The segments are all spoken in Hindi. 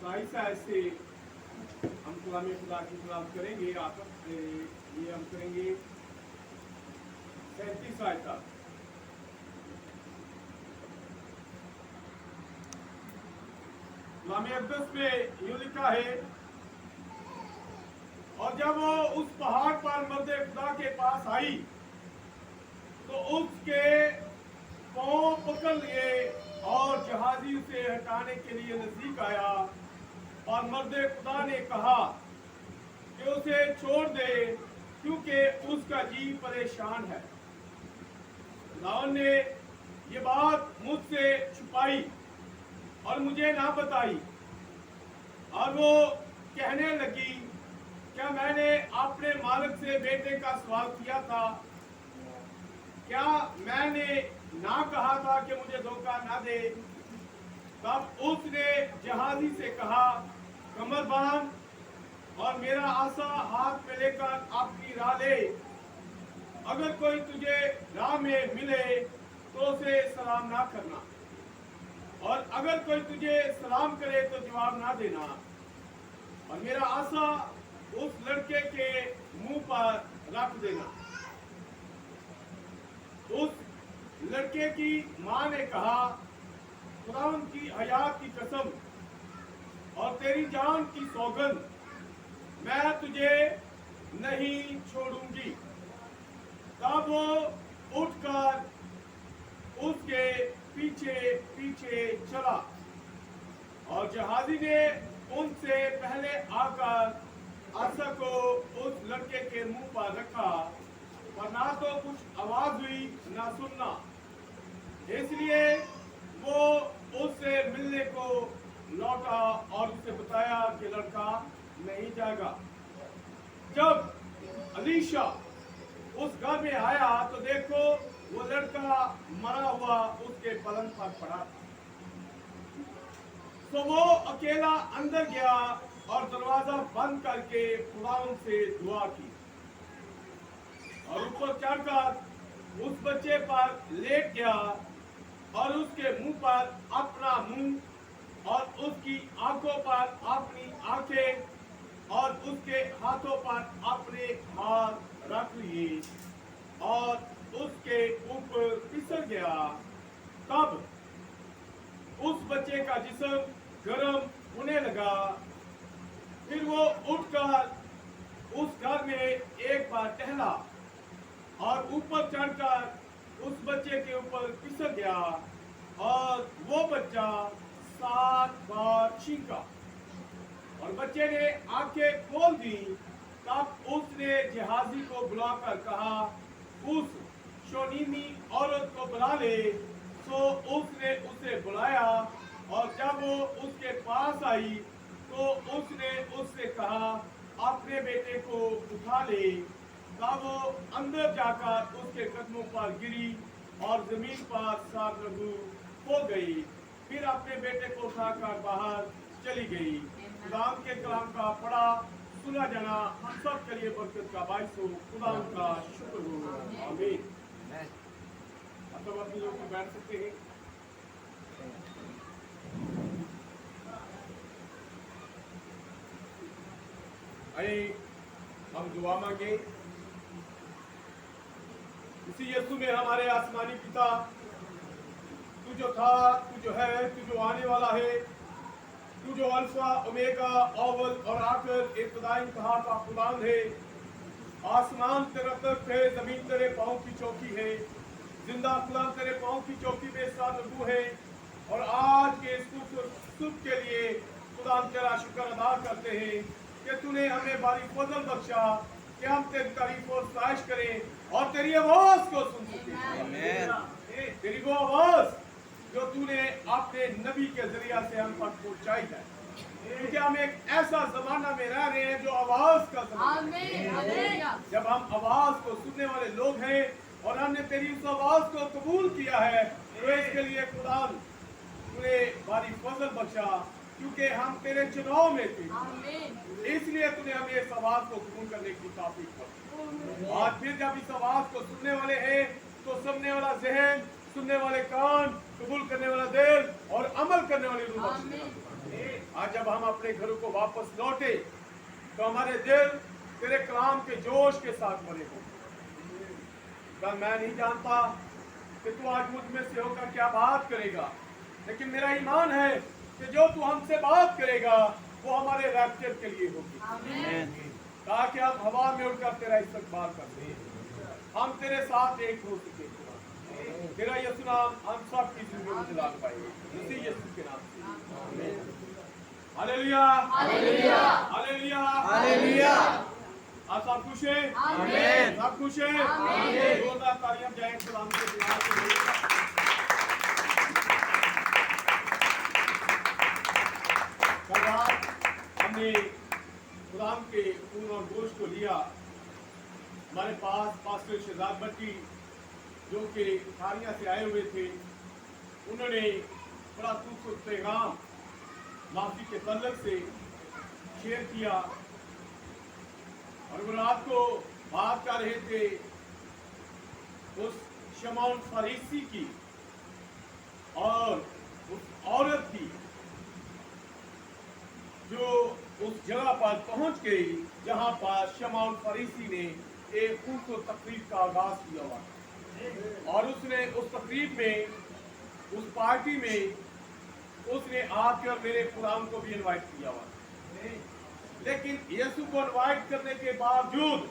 साइसा ऐसे हम कलाम खुदा की तलाश करेंगे। ये हम करेंगे 37 आयत तक। कलाम अक़दस में यूं लिखा है, और जब वो उस पहाड़ पर मर्द खुदा के पास आई तो उसके पांव पकड़ लिए और जहाजी उसे हटाने के लिए नजदीक आया, और मर्द खुदा ने कहा कि उसे छोड़ दे क्योंकि उसका जी परेशान है। खुदावन ने ये बात मुझसे छुपाई और मुझे ना बताई। और वो कहने लगी, क्या मैंने अपने मालिक से बेटे का सवाल किया था? क्या मैंने ना कहा था कि मुझे धोखा ना दे? तब उसने जहाजी से कहा, कमर बांध और मेरा आसा हाथ में लेकर अपनी राह ले। अगर कोई तुझे राह में मिले तो उसे सलाम ना करना, और अगर कोई तुझे सलाम करे तो जवाब ना देना। और मेरा आसा उस लड़के के मुंह पर रख देना। उस लड़के की मां ने कहा, खुदावंद की हयात की कसम और तेरी जान की सौगंध, मैं तुझे नहीं छोड़ूंगी। तब वो उठकर उसके पीछे पीछे चला, और जहाजी ने उनसे पहले आकर आसा को उस लड़के के मुंह पर रखा, पर ना तो कुछ आवाज हुई ना सुनना। इसलिए वो उससे मिलने को लौटा और उसे बताया कि लड़का नहीं जाएगा। जब अलीशा उस घर में आया तो देखो वो लड़का मरा हुआ उसके पलंग पर पड़ा था। तो वो अकेला अंदर गया और दरवाजा बंद करके खुदावंद से दुआ की, और ऊपर चढ़कर उस बच्चे पर लेट गया और उसके मुंह पर अपना मुंह और उसकी आंखों पर अपनी आंखें और उसके हाथों पर अपने हाथ रख लिए और उसके ऊपर फिसल गया। तब उस बच्चे का जिस्म गर्म होने लगा। फिर वो उठकर उस घर में एक बार टहला और ऊपर चढ़कर उस बच्चे के ऊपर फिसल गया, और वो बच्चा 7 बार चीखा और बच्चे ने आंखें खोल दी। तब उसने जहाजी को बुलाकर कहा, उस शोनीमी औरत को बुला ले। तो उसने उसे बुलाया, और जब वो उसके पास आई तो उसने उससे कहा, अपने बेटे को उठा ले। तब वो अंदर जाकर उसके कदमों पर गिरी और जमीन पर सागरगू हो गई। फिर अपने बेटे को उठाकर बाहर चली गई। खुदा के कलाम का पढ़ा सुना जाना हम सब के लिए बरकत का बायस हो। खुदा का शुक्र हो। आमीन। अब तो अपने लोग बैठ सकते हैं। आइए हम दुआ मांगे। इसी यीशु में हमारे आसमानी पिता, तू जो था, तू जो है, तू जो आने वाला है, तू जो अल्फा ओमेगा अव्वल और आखिर इब्तिदाई इंतहा का खुदावंद है। आसमान तेरा तख्त है, जमीन तेरे पांव की चौकी है। जिंदा खुदा तेरे पांव की चौकी में सानगू है। और आज के इस सुख के लिए खुदा तेरा शुक्र अदा करते हैं कि तूने हमें बारी फजल बख्शा कि हम तेरी तारीफ और साइश करें और तेरी आवाज को सुन सकें। तेरी वो आवाज जो तूने अपने नबी के जरिया से हम पर पहुंचाई है, क्योंकि हम एक ऐसा जमाना में रह रहे हैं जो आवाज का जमाना है। जब हम आवाज को सुनने वाले लोग हैं और हमने तेरी उस आवाज को कबूल किया है, तो इसके लिए खुदा तूने बारी फजल बख्शा, क्योंकि हम तेरे चुनाव में थे। इसलिए तूने हमें इस आवाज को कबूल करने की तौफीक दी। आज फिर जब इस आवाज को सुनने वाले हैं तो सुनने वाला जहन, सुनने वाले कान, कबूल करने वाला दिल और अमल करने वाली रूह बख्श देना। आज जब हम अपने घरों को वापस लौटे तो हमारे दिल तेरे कलाम के जोश के साथ भरे हो। पर मैं नहीं जानता कि तू आज मुझ में से होकर क्या बात करेगा, लेकिन मेरा ईमान है कि जो तू हमसे बात करेगा वो हमारे रैप्चर के लिए होगी, ताकि हम हवा में उड़कर तेरा इस्तकबाल कर सकें, हम तेरे साथ एक हो सके। तेरा यीशु नाम हम सब की जिंदगी में जलाल पाएंगे, इसी यीशु के नाम से हालेलुया हालेलुया हालेलुया हालेलुया। आप सब खुश हैं? आमीन। सब खुश हैं? आमीन। जोरदार तालियां जाएं खुदा के दुआ के लिए। कल रात हमने खुदा के खून और गोश्त को लिया। हमारे पास पास्टर शहजाद भट्टी जो कि खारिया से आए हुए थे, उन्होंने बड़ा खूबसूरत पैगाम माफी के तल्लक से शेयर किया और वो रात को बात कर रहे थे उस शमौन फरीसी की और उस औरत की जो उस जगह पर पहुंच गई जहां पर शमौन फरीसी ने एक खूबसूरत तकरीब का आगाज किया हुआ और उसने उस तकरीब में, उस पार्टी में उसने आपके और मेरे खुदाम को भी इनवाइट किया हुआ, लेकिन यीशु को इनवाइट करने के बावजूद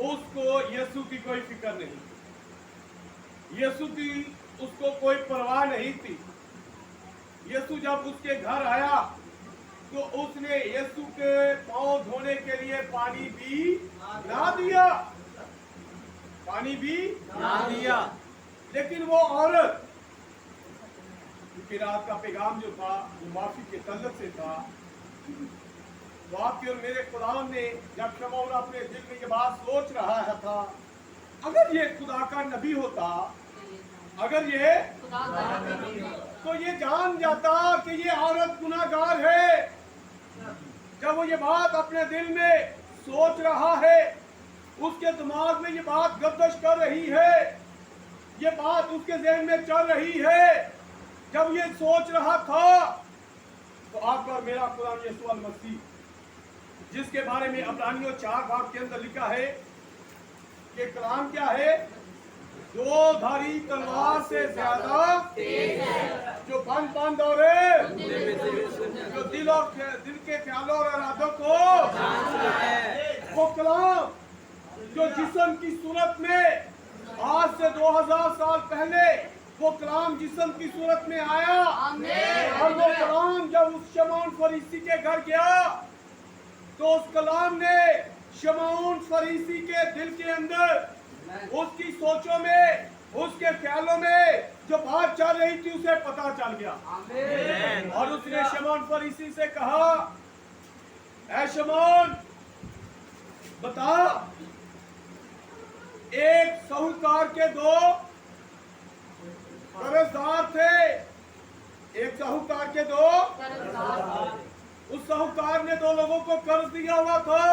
उसको यीशु की कोई फिक्र नहीं, यीशु की उसको कोई परवाह नहीं थी। यीशु जब उसके घर आया तो उसने यीशु के पांव धोने के लिए पानी भी ना दिया, पानी भी ना दिया। लेकिन वो औरत, क्योंकि रात का पैगाम जो था वो माफी के तल्लक से था, तो आपके और मेरे खुदा ने जब शमौन अपने दिल में ये बात सोच रहा था, अगर ये खुदा का नबी होता, अगर ये तो ये जान जाता कि ये औरत गुनाहगार है। जब वो ये बात अपने दिल में सोच रहा है, उसके दिमाग में ये बात गर्दिश कर रही है, ये बात उसके ज़हन में चल रही है, जब ये सोच रहा था तो आपका मेरा खुदा यीशु मसीह, जिसके बारे में इब्रानियों 4 बाब के अंदर लिखा है कि कलाम क्या है, दो धारी तलवार से ज्यादा तेज है, जो बंद और जो दिल के ख्यालों और इरादों को जानता है। वो कलाम जो जिस्म की सूरत में आज से 2000 साल पहले वो कलाम जिस्म की सूरत में आया, और वो कलाम जब उस शमौन फरीसी के घर गया तो उस कलाम ने शमौन फरीसी के दिल के अंदर, उसकी सोचों में, उसके ख्यालों में जो बात चल रही थी उसे पता चल गया। और उसने शमौन फरीसी से कहा, ऐ शमौन बता, एक साहूकार के 2 कर्जदार थे, एक साहूकार के 2 उस साहूकार ने 2 लोगों को कर्ज दिया हुआ था,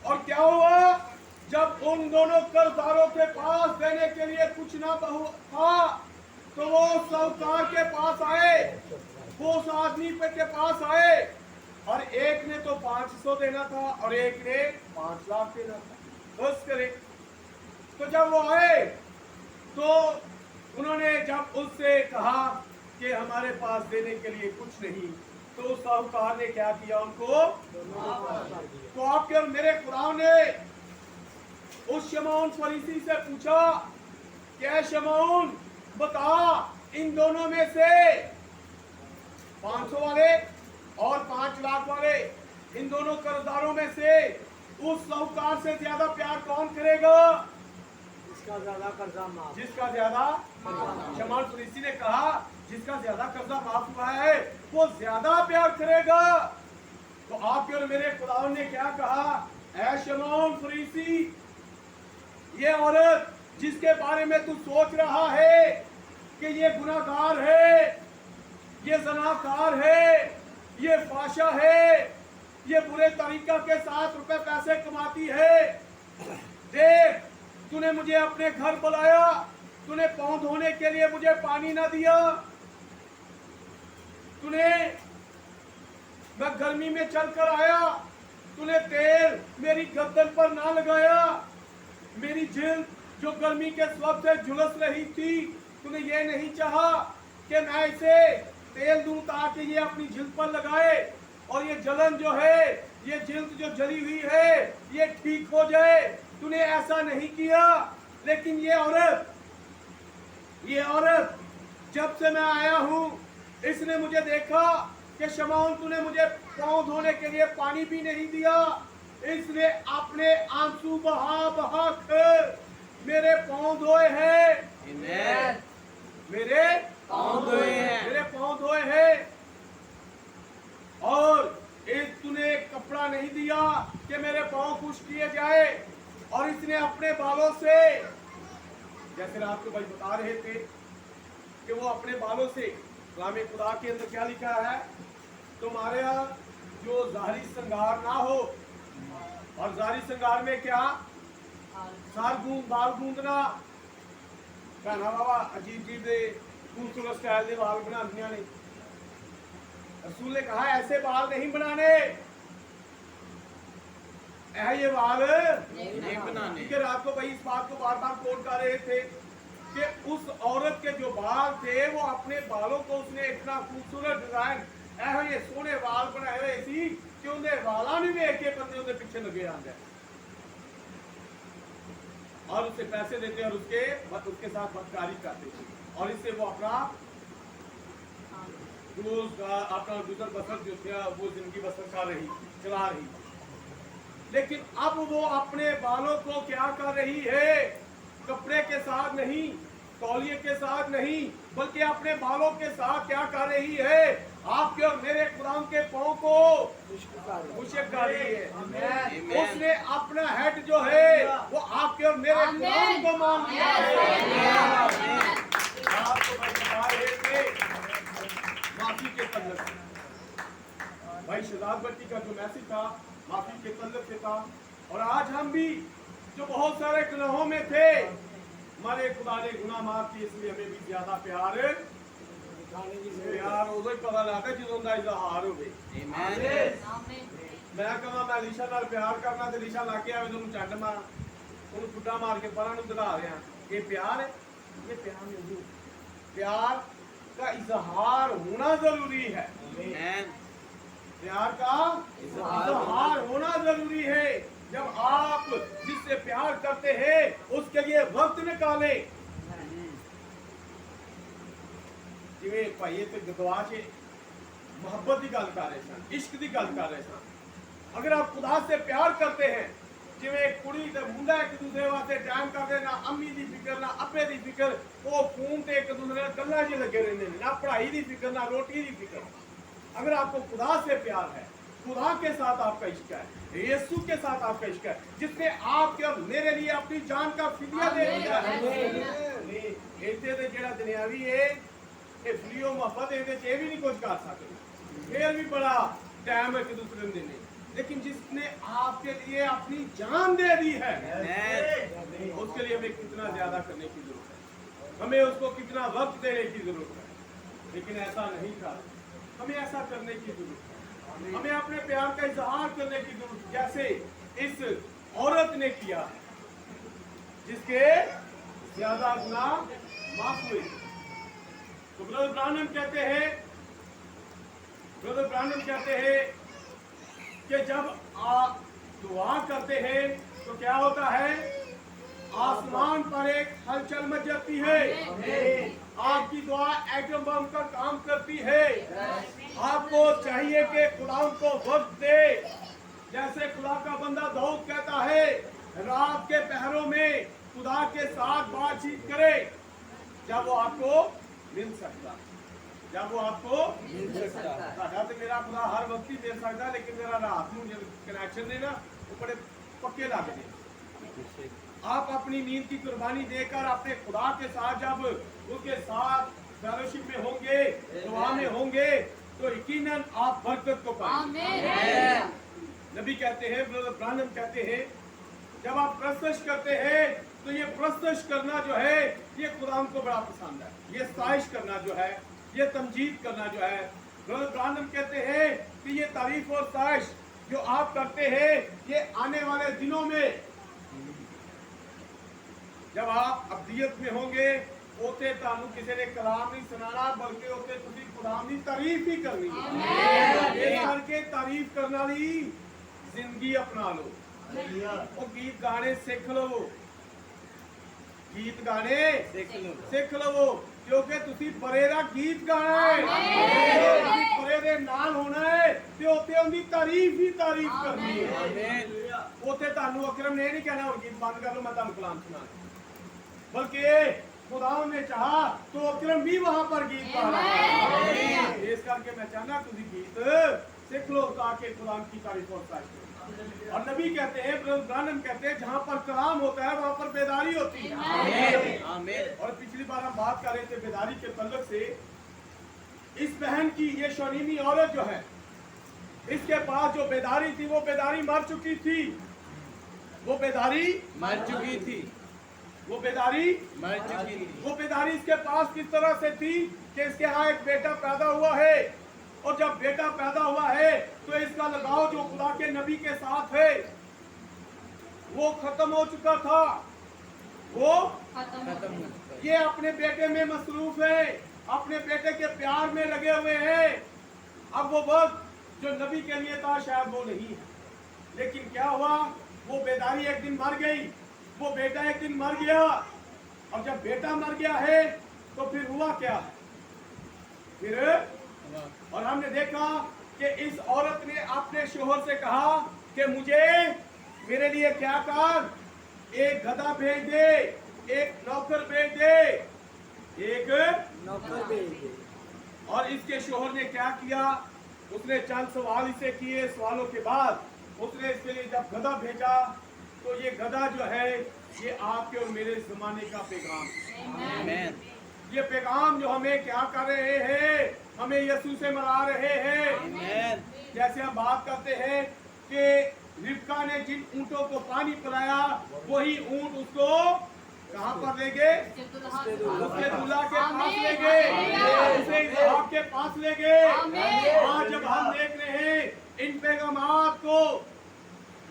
और क्या हुआ, जब उन दोनों कर्जदारों के पास देने के लिए कुछ ना था तो वो साहूकार के पास आए, वो उस आदमी के पास आए, और एक ने तो 500 देना था और एक ने 5 लाख देना था। बस करे तो जब वो आए तो उन्होंने जब उससे कहा कि हमारे पास देने के लिए कुछ नहीं, तो उस साहूकार ने क्या किया, उनको तो आपके और मेरे खुदा ने उस शमौन फरीसी से पूछा, क्या शमौन बता, इन दोनों में से 500 वाले और 5 लाख वाले, इन दोनों कर्जदारों में से उस साहूकार से ज्यादा प्यार कौन करेगा, जिसका ज्यादा कर्जा माफ, जिसका ज्यादा। शमौन फरीसी ने कहा, जिसका ज्यादा कर्जा माफ हुआ है वो ज्यादा प्यार करेगा। तो आपके और मेरे खुदा ने क्या कहा, ऐ शमौन फरीसी, ये औरत जिसके बारे में तू सोच रहा है कि ये गुनाहगार है, ये ज़नाकार है, ये फाशा है, ये बुरे तरीका के साथ रुपए पैसे कमाती है, देख तूने मुझे अपने घर बुलाया, तूने पांव धोने के लिए मुझे पानी ना दिया, तूने, मैं गर्मी में चलकर आया, तूने तेल मेरी गर्दन पर ना लगाया, मेरी जिल्द जो गर्मी के स्वप्न से झुलस रही थी, तूने ये नहीं चाहा कि मैं इसे तेल दूं ताकि ये अपनी जिल्द पर लगाए और ये जलन जो है, ये जिल्द जो जली हुई है, ये ठीक हो जाए। तूने ऐसा नहीं किया। लेकिन ये औरत जब से मैं आया हूं, इसने मुझे देखा कि शमौन तूने मुझे पांव धोने के लिए पानी भी नहीं दिया, इसने अपने आंसू बहा बहा कर मेरे पांव धोए हैं। मेरे पांव धोए हैं। और एक तूने कपड़ा नहीं दिया कि मेरे पांव खुश किए जाए। और इसने अपने बालों से, जैसे रात को भाई बता रहे थे कि वो अपने बालों से, कलाम खुदा के अंदर क्या लिखा है, तुम्हारा जो जाहिरी श्रृंगार ना हो। और जाहिरी श्रृंगार में क्या, बाल गूंदना, कहना बाबा अजीब अजीब दे खूबसूरत स्टाइल के बाल बना दिया ने। रसूल ने कहा ऐसे बाल नहीं बनाने, ये बाल नहीं बनाने। ठीक है, रात को भाई इस बात को बार बार कोट कर रहे थे कि उस औरत के जो बाल थे, वो अपने बालों को उसने इतना खूबसूरत डिजाइन, ये सोने बाल बनाए हुए सी कि उन्हें वाला नहीं वेख के बंदे उन्हें पीछे लगे आंदे और उससे पैसे देते और उसके साथ बदकारी करते थे। और इससे वो अपना गुजर बसर जो था वो जिंदगी बसर चला रही। लेकिन अब वो अपने बालों को क्या कर रही है, कपड़े के साथ नहीं, तौलिए के साथ नहीं, बल्कि अपने बालों के साथ क्या कर रही है, आपके और मेरे कुरान के पांव को मुश्क कर रही है। उसने अपना हेड जो है वो आपके और मेरे कुरान को मान लिया है। आपको मैं बता रहे थे माफी के तल्लुक से, भाई शहजाद भट्टी का जो मैसेज था माफी के तल्लुक से था। और आज हम भी जो बहुत सारे गुनाहों में थे, हमारे खुदा ने गुनाह माफ किए, इसलिए हमें भी ज्यादा प्यार उदो ही पता लगता जो इजहार हो। मैं कहा मैं अलीशा नाल प्यार करना तो अलीशा लाके आवे तो चंड मार उन्हें फुटा मार के परा दिखा रहे हैं, ये प्यार है। ये प्यार नहीं, प्यार का इजहार होना जरूरी है। प्यार का इजहार होना जरूरी है। जब आप जिससे प्यार करते हैं उसके लिए वक्त निकाले। जिवें भाई ते गदवा च मोहब्बत की गल कर रहे सन, इश्क की गल कर रहे सन। अगर आप खुदा से प्यार करते हैं, जिवें कुड़ी ते मुंडा एक दूसरे वास्ते टाइम करते, ना अम्मी की फिक्र ना अब्बे की फिक्र, वो फोन ते एक दूसरे गल्लां च लगे रहंदे ने, ना पढ़ाई की फिक्र ना रोटी की फिक्र। अगर आपको खुदा से प्यार है, खुदा के साथ आपका इश्क है, यीशु के साथ आपका इश्क है, जिसने आपके और मेरे लिए अपनी जान का फिदिया दे दिया है। इत्थे ते जेड़ा दुनियावी है फिलियो मोहब्बत ये भी नहीं कुछ कर सकते, फिर भी बड़ा टाइम एक दूसरे देने। लेकिन जिसने आपके लिए अपनी जान दे दी है, उसके लिए हमें कितना ज्यादा करने की जरूरत है, हमें उसको कितना वक्त देने की जरूरत है। लेकिन ऐसा नहीं था, हमें ऐसा करने की जरूरत है, हमें अपने प्यार का इजहार करने की जरूरत है, जैसे इस औरत ने किया जिसके ज्यादा गुनाह माफ हुए। तो ब्रदर ब्रानम कहते हैं कि जब आप दुआ करते हैं तो क्या होता है, आसमान पर एक हलचल मच जाती है, आपकी दुआ एटम बम का काम करती है। आपको चाहिए कि खुदा को वक्त दे, जैसे खुदा का बंदा दाऊद कहता है, रात के पहरों में खुदा के साथ बातचीत करे जब वो आपको मिल सकता, जब वो आपको मिल सकता। तो मेरा खुदा हर वक्त ही मिल सकता, लेकिन मेरा रात में कनेक्शन ने ना वो बड़े पक्के लग गए। आप अपनी नींद की कुर्बानी देकर अपने खुदा के साथ जब उसके साथ फेलोशिप में होंगे, दुआ में होंगे, तो यकीनन आप बरकत को पाएंगे। नबी कहते हैं, ब्रदर ब्रानम कहते हैं, जब आप प्रस्तश करते हैं तो ये प्रस्तश करना जो है ये खुदा को बड़ा पसंद है। ये साइश करना जो है, ये तमजीद करना जो है, ब्रदर ब्रानम कहते हैं कि ये तारीफ और साइश जो आप करते हैं ये आने वाले दिनों में जब आप अब्दियत में होंगे उसे तानू किसी ने कलाम नहीं सुनाना बल्कि उसे तुसी खुदाम की तारीफ ही करनी है। इस करके तारीफ करने वाली जिंदगी अपना लो, वो गीत गाने सीख लो, गीत गाने सीख लो क्योंकि तुसी परे दा गीत गाना है, तुसी परे दे नाल होना है ते उत्ते उनकी तारीफ ही तारीफ करनी है। उत्ते तानू अकरम ने नहीं कहना और गीत बंद कर लो मैं तानू कलाम सुना, बल्कि खुदा ने चाहा तो अकरम भी वहां पर गीत गाना है। इस करके मैं चाहना तुसी गीत सीख लो ताकि खुदा की तारीफ और साइश करो। और नबी कहते हैं, ब्रदर ब्रानम कहते हैं जहां पर कलाम होता है वहां पर बेदारी होती है। आमीन। और पिछली बार हम बात कर रहे थे बेदारी के तल्लुक से, इस बहन की ये शोनीमी औरत जो है इसके पास जो बेदारी थी वो बेदारी मर चुकी थी, वो बेदारी मर चुकी थी, वो बेदारी मर चुकी थी। वो बेदारी इसके पास किस तरह से थी कि इसके यहाँ एक बेटा पैदा हुआ है और जब बेटा पैदा हुआ है तो इसका लगाव जो खुदा के नबी के साथ है वो खत्म हो चुका था, वो खत्म हो चुका। ये अपने बेटे में मसरूफ है, अपने बेटे के प्यार में लगे हुए हैं। अब वो वक्त जो नबी के लिए था शायद वो नहीं है, लेकिन क्या हुआ वो बेदारी एक दिन मर गई, वो बेटा एक दिन मर गया। अब जब बेटा मर गया है तो फिर हुआ क्या है फिर, और हमने देखा कि इस औरत ने अपने शोहर से कहा कि मुझे मेरे लिए क्या कर, एक गधा भेज दे, एक नौकर भेज दे, एक नौकर भेज दे। और इसके शोहर ने क्या किया, उसने चंद सवाल इसे किए, सवालों के बाद उसने इसके लिए जब गधा भेजा तो ये गधा जो है ये आपके और मेरे जमाने का पैगाम है। आमीन। ये पैगाम जो हमें क्या कर रहे हैं, हमें यीशु से मना रहे हैं। आमीन। जैसे हम बात करते हैं कि रिबका ने जिन ऊंटों को पानी पिलाया वही ऊंट उसको कहाँ पर ले गए, उसके दूल्हा के पास ले गए, उसे इसहाक के पास ले गए। आज जब हम देख रहे हैं इन पैगामात को,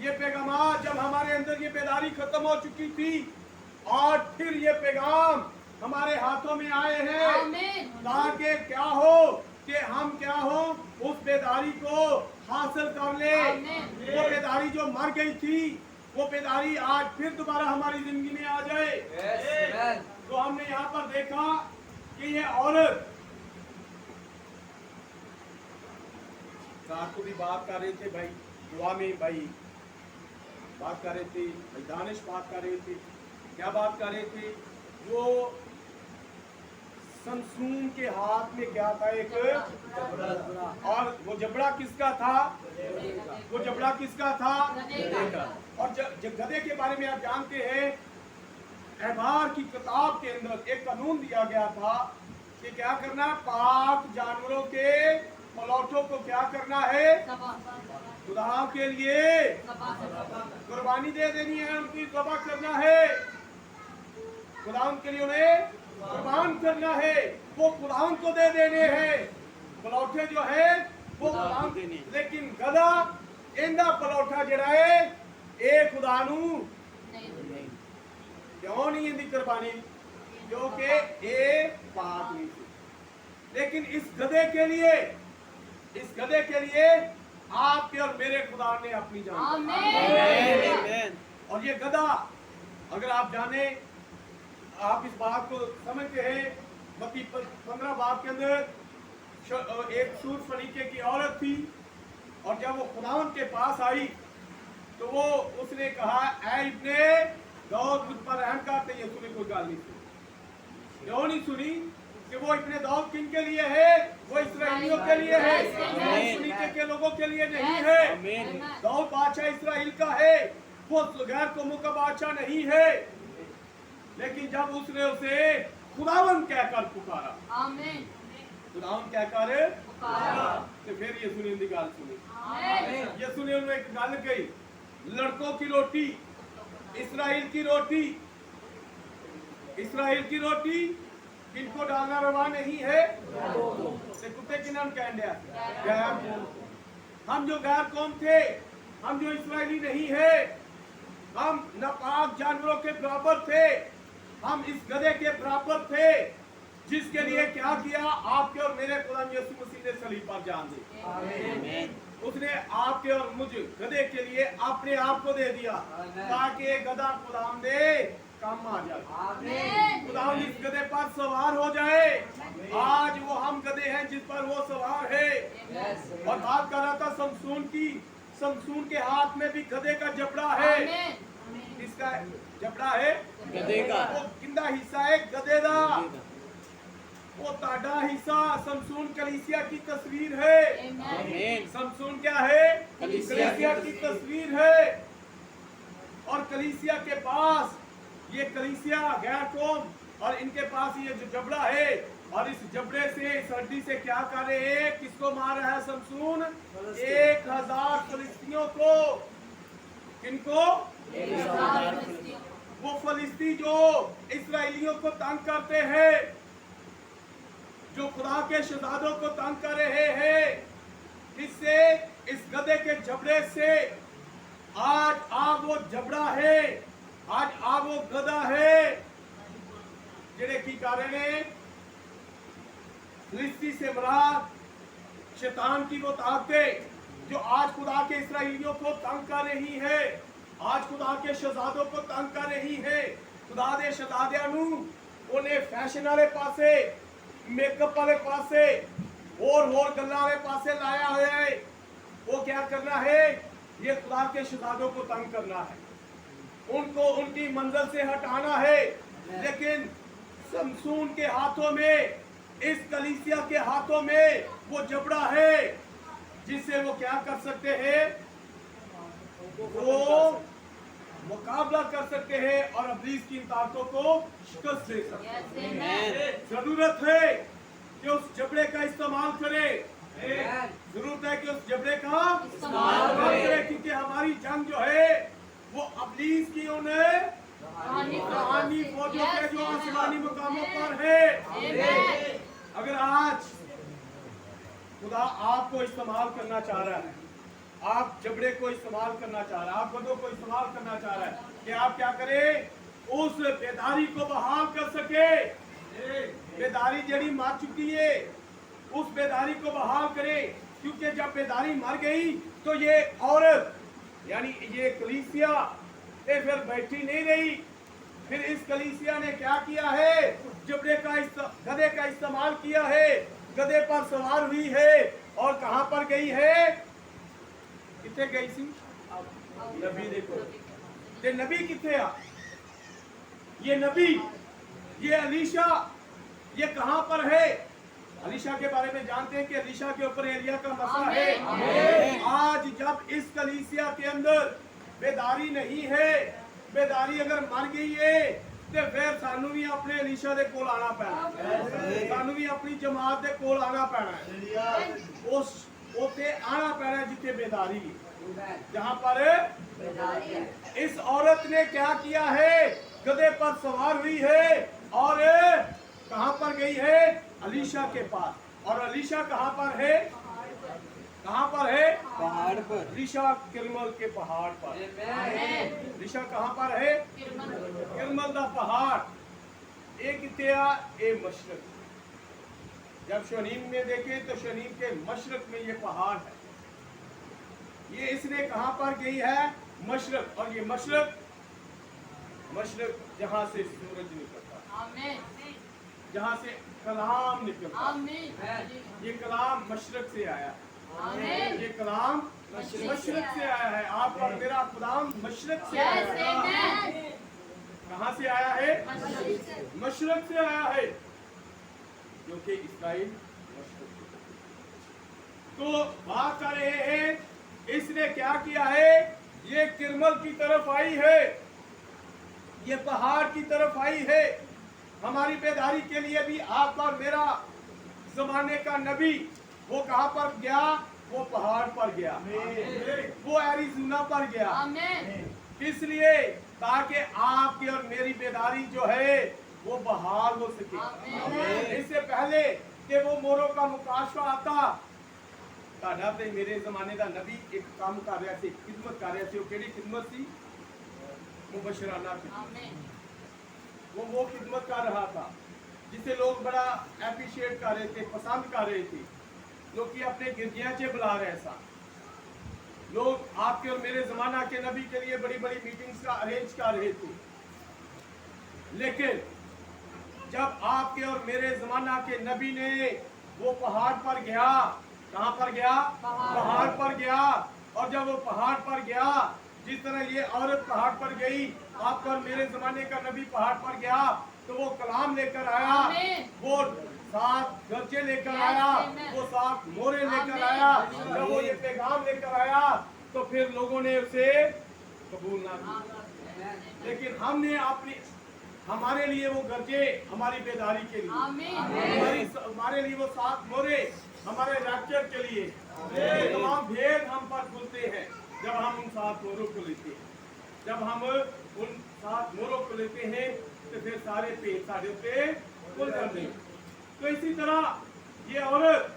ये पैगामात जब हमारे अंदर ये बेदारी खत्म हो चुकी थी और फिर ये पैगाम हमारे हाथों में आए हैं ताकि क्या हो कि हम क्या हो उस बेदारी को हासिल कर ले। वो बेदारी जो मर गई थी वो बेदारी आज फिर दोबारा हमारी जिंदगी में आ जाए। तो हमने यहाँ पर देखा कि ये औरत रात को भी बात कर रहे थे भाई, दुआ में भाई बात कर रहे थे, भाई दानिश बात कर रहे थे, क्या बात कर रहे थे, वो समसून के हाथ में क्या था, एक और वो जबड़ा किसका था, वो जबड़ा किसका था, और गधे के बारे में आप जानते हैं एहबार की किताब के अंदर एक कानून दिया गया था कि क्या करना, पाक जानवरों के पलौठों को क्या करना है, खुदा के लिए कुर्बानी दे देनी है, उनकी ज़बह करना है, खुदा के लिए उन्हें कुर्बान करना है, वो खुदा को दे देने हैं पलौठे जो है वो खुदा। लेकिन गधा इंदा पलौठा जड़ा है ए खुदा नू क्यों नहीं इंदी कुर्बानी, क्योंकि ए पाक नहीं थी। लेकिन इस गधे के लिए आपके और मेरे खुदा ने अपनी जान। आमीन। और ये गधा अगर आप जाने, आप इस बात को समझते हैं, मत्ती 15 बाब के अंदर एक सूर फरीके की औरत थी और जब वो खुदावंद के पास आई तो वो उसने कहा ऐ इब्ने दाऊद मुझ पर रहम कर। ये सुनी कोई गाल नहीं सुनी, क्यों नहीं सुनी कि वो इब्ने दाऊद किन के लिए है, वो इस्राएलियों के लिए है, सुनीके के लोगों के लिए नहीं है। दाऊद बादशाह इस्राएल का है, वो गैर कौमों का बादशाह नहीं है। लेकिन जब उसने उसे खुदावंद कहकर पुकारा, खुदावंद कहकर पुकारा, तो फिर ये सुनी इनकी गाल सुनी, ये सुनी उन्होंने एक गाल कही, लड़कों की रोटी, इस्राएल की रोटी, इस्राएल की रोटी किनको डालना रवा नहीं है? ते कुत्ते किन्हन कहन दिया? गैर कौम। हम जो गैर कौम थे, हम जो इस्राएली नहीं है, हम नापाक जानवरों के बराबर थे, हम इस गधे के बराबर थे, जिसके लिए क्या किया आपके और मेरे खुदा यीशु मसीह ने सलीब पर जान दी। आमीन। उसने आपके और मुझ गधे के लिए अपने आप को दे दिया ताकि ये गधा खुदाम दे काम आ जाए, खुदाम इस गधे पर सवार हो जाए। आज वो हम गधे हैं जिस पर वो सवार है। और बात कर रहा था समसून की, समसून के हाथ में भी गधे का जबड़ा है। किसका जबड़ा है? गधे का। वो किंदा हिस्सा है गधे का। वो ताड़ा हिस्सा समसून कलीसिया की तस्वीर है। आमीन। समसून क्या है? कलीसिया की तस्वीर है। और कलीसिया के पास ये कलीसिया गैर कौम और इनके पास ये जो जबड़ा है, और इस जबड़े से, इस हड्डी से क्या कर रहे हैं? किसको मार रहा है समसून? 1000 फिलिस्तीनियों को। किनको? वो फलिस्ती जो इस्राएलियों को तंग करते हैं, जो खुदा के शहजादों को तंग कर रहे हैं, इससे, इस गधे के जबड़े से आज आप वो जबड़ा है, आज आप वो गधा है जेड़े की कारण है फिलिस्ती से मराद शैतान की वो ताकतें जो आज खुदा के इस्राएलियों को तंग कर रही है, आज खुदा के शहजादों को तंग कर रही है। खुदा दे शहजादियां नू उन्हें फैशन वाले पासे, मेकअप वाले पासे और गल्ला वाले पासे लाया है। वो क्या करना है? ये खुदा के शहजादों को तंग करना है, उनको उनकी मंजिल से हटाना है। लेकिन समसून के हाथों में, इस कलीसिया के हाथों में वो जबड़ा है जिससे वो क्या कर सकते हैं? वो मुकाबला कर सकते हैं और इब्लीस की ताकतों को शिकस्त दे सकते हैं। जरूरत है कि उस जबड़े का इस्तेमाल करें। जरूरत है कि उस जबड़े का इस्तेमाल करें, क्योंकि हमारी जंग जो है वो इब्लीस की उन्हें रूहानी फौजों के जो आसमानी मुकामों पर है। अगर आज खुदा आपको इस्तेमाल करना चाह रहा है, आप जबड़े को इस्तेमाल करना चाह रहा है, आप गधों को इस्तेमाल करना चाह रहा है कि आप क्या करें? उस बेदारी को बहाल कर सके। बेदारी जड़ी मर चुकी है, उस बेदारी को बहाल करें, क्योंकि जब बेदारी मर गई तो ये औरत यानी ये कलीसिया ये फिर बैठी नहीं रही। फिर इस कलीसिया ने क्या किया है? जबड़े का गधे का इस्तेमाल किया है, गधे पर सवार हुई है और कहां पर गई है? कितने गई सी? नबी देखो, ये नबी कितने आ? ये नबी, ये अलीशा, ये कहां पर है? अलीशा के बारे में जानते हैं कि अलीशा के ऊपर एलिया का मसला है। आज जब इस कलीसिया के अंदर बेदारी नहीं है, बेदारी अगर मर गई है तो फिर सानू भी अपने अलीशा दे कोल आना पैना, सानू भी अपनी जमात दे कोल आना पैना है। उस ओते आना पैना जिथे बेदारी है, जहां पर बेदारी है। इस औरत ने क्या किया है? गधे पर सवार हुई है और कहां पर गई है? अलीशा के पास। और अलीशा कहां पर है? कहां पर है? पहाड़ पर। अलीशा किरमल के पहाड़ पर। अलीशा कहां पर है? किरमल दा पहाड़। एक इतिया ए मशरक। जब शनीम में देखे तो शनीम के मशरक में ये पहाड़ है। ये इसने कहां पर गई है? मशरक। और ये मशरक जहां से सूरज निकलता है, जहां से कलाम निकलता है। ये कलाम मशरक से आया, ये कलाम मशरक से आया है। आप और मेरा कलाम मशरक से आया है। कहां से आया है? मशरक से आया है, क्योंकि इस्राइल मशरक से। तो बात कर रहे हैं, इसने क्या किया है? ये किरमल की तरफ आई है, ये पहाड़ की तरफ आई है। हमारी बेदारी के लिए भी आप और मेरा जमाने का नबी वो कहां पर गया? वो पहाड़ पर गया, वो एरिज़ोना पर गया। किस लिए? ताकि आपकी और मेरी बेदारी जो है वो बहाल हो सके। इससे पहले कि वो मोरों का मुकाशवा आता, ताड़ा ते मेरे जमाने का नबी एक काम कर रहा सी, खिदमत कर रहा सी। वो केड़ी खिदमत सी? मुबशराना खिदमत। वो खिदमत कर रहा था जिसे लोग बड़ा एप्रिशिएट कर रहे थे, पसंद कर रहे थे। लोग की अपने गिरजियाचे बुला रहे सा। लोग आपके और मेरे जमाना के नबी के लिए बड़ी बड़ी मीटिंग्स का अरेंज कर रहे थे। लेकिन जब आपके और मेरे जमाना के नबी ने वो पहाड़ पर गया, कहां पर गया? पहाड़ पर गया। और जब वो पहाड़ पर गया, जिस तरह ये औरत पहाड़ पर गई, आपका और मेरे जमाने का नबी पहाड़ पर गया, तो वो कलाम लेकर आया, वो 7 गरजे लेकर आया, वो 7 मोरे लेकर आया। जब वो ये पैगाम लेकर आया तो फिर लोगों ने उसे कबूल ना किया। लेकिन हमने हमारे लिए वो गरजे हमारी बेदारी के लिए, हमारे लिए वो 7 मोरे हमारे रैप्चर के लिए। तमाम भेद हम पर खुलते हैं जब हम उन 7 मोरों को लेते हैं। जब हम उन 7 मोरों को लेते हैं तो फिर सारे भेद साढ़े पे खुल जाते हैं। तो इसी तरह ये औरत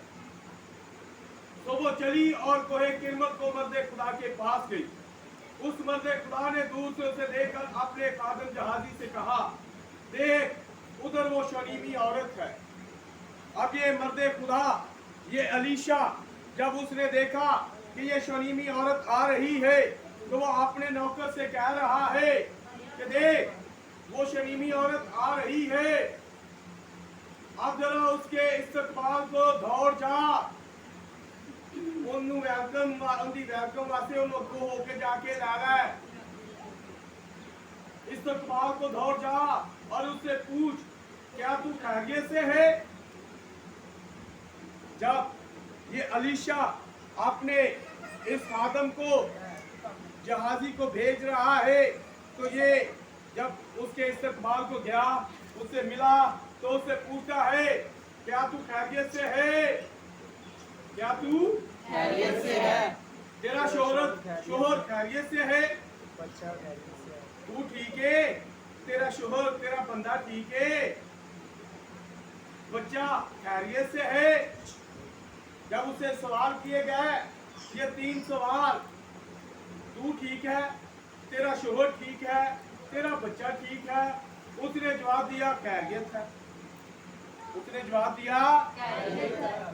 तो वो चली और कोहे किरमत को मर्दे खुदा के पास गई। उस मर्दे खुदा ने दूर से उसे देखकर अपने खादम जहाजी से कहा, देख उधर वो शनीमी औरत है। अब ये मर्दे खुदा, ये अलीशा, जब उसने देखा कि ये शनीमी औरत आ रही है तो वो अपने नौकर से कह रहा है कि देख वो शनीमी औरत आ रही है, अब जरा उसके इस्तकबाल को दौड़ जा, ਉਹਨੂੰ ਵੈਲਕਮ ਉਹਦੀ ਵੈਲਕਮ ਵਾਸਤੇ ਉਹਨੂੰ ਅੱਗੋਂ ਹੋ ਕੇ ਜਾ ਕੇ ਲਾ ਲੈ। इस्तकबाल को दौड़ जा और उससे पूछ, क्या तू खैरियत से है? जब ये अलीशा अपने इस खादम को जहाजी को भेज रहा है तो ये जब उसके इस्तकबाल को गया, उससे मिला तो उससे पूछता है, क्या तू खैरियत से है? क्या तू खैरियत से है? तेरा शोहर खैरियत से है? बच्चा खैरियत से है। तू ठीक है? तेरा शोहर, तेरा बंदा ठीक है? बच्चा खैरियत से है? जब उसे सवाल किए गए ये 3 सवाल, तू ठीक है, तेरा शोहर ठीक है, तेरा बच्चा ठीक है, उसने जवाब दिया खैरियत है। उसने जवाब दिया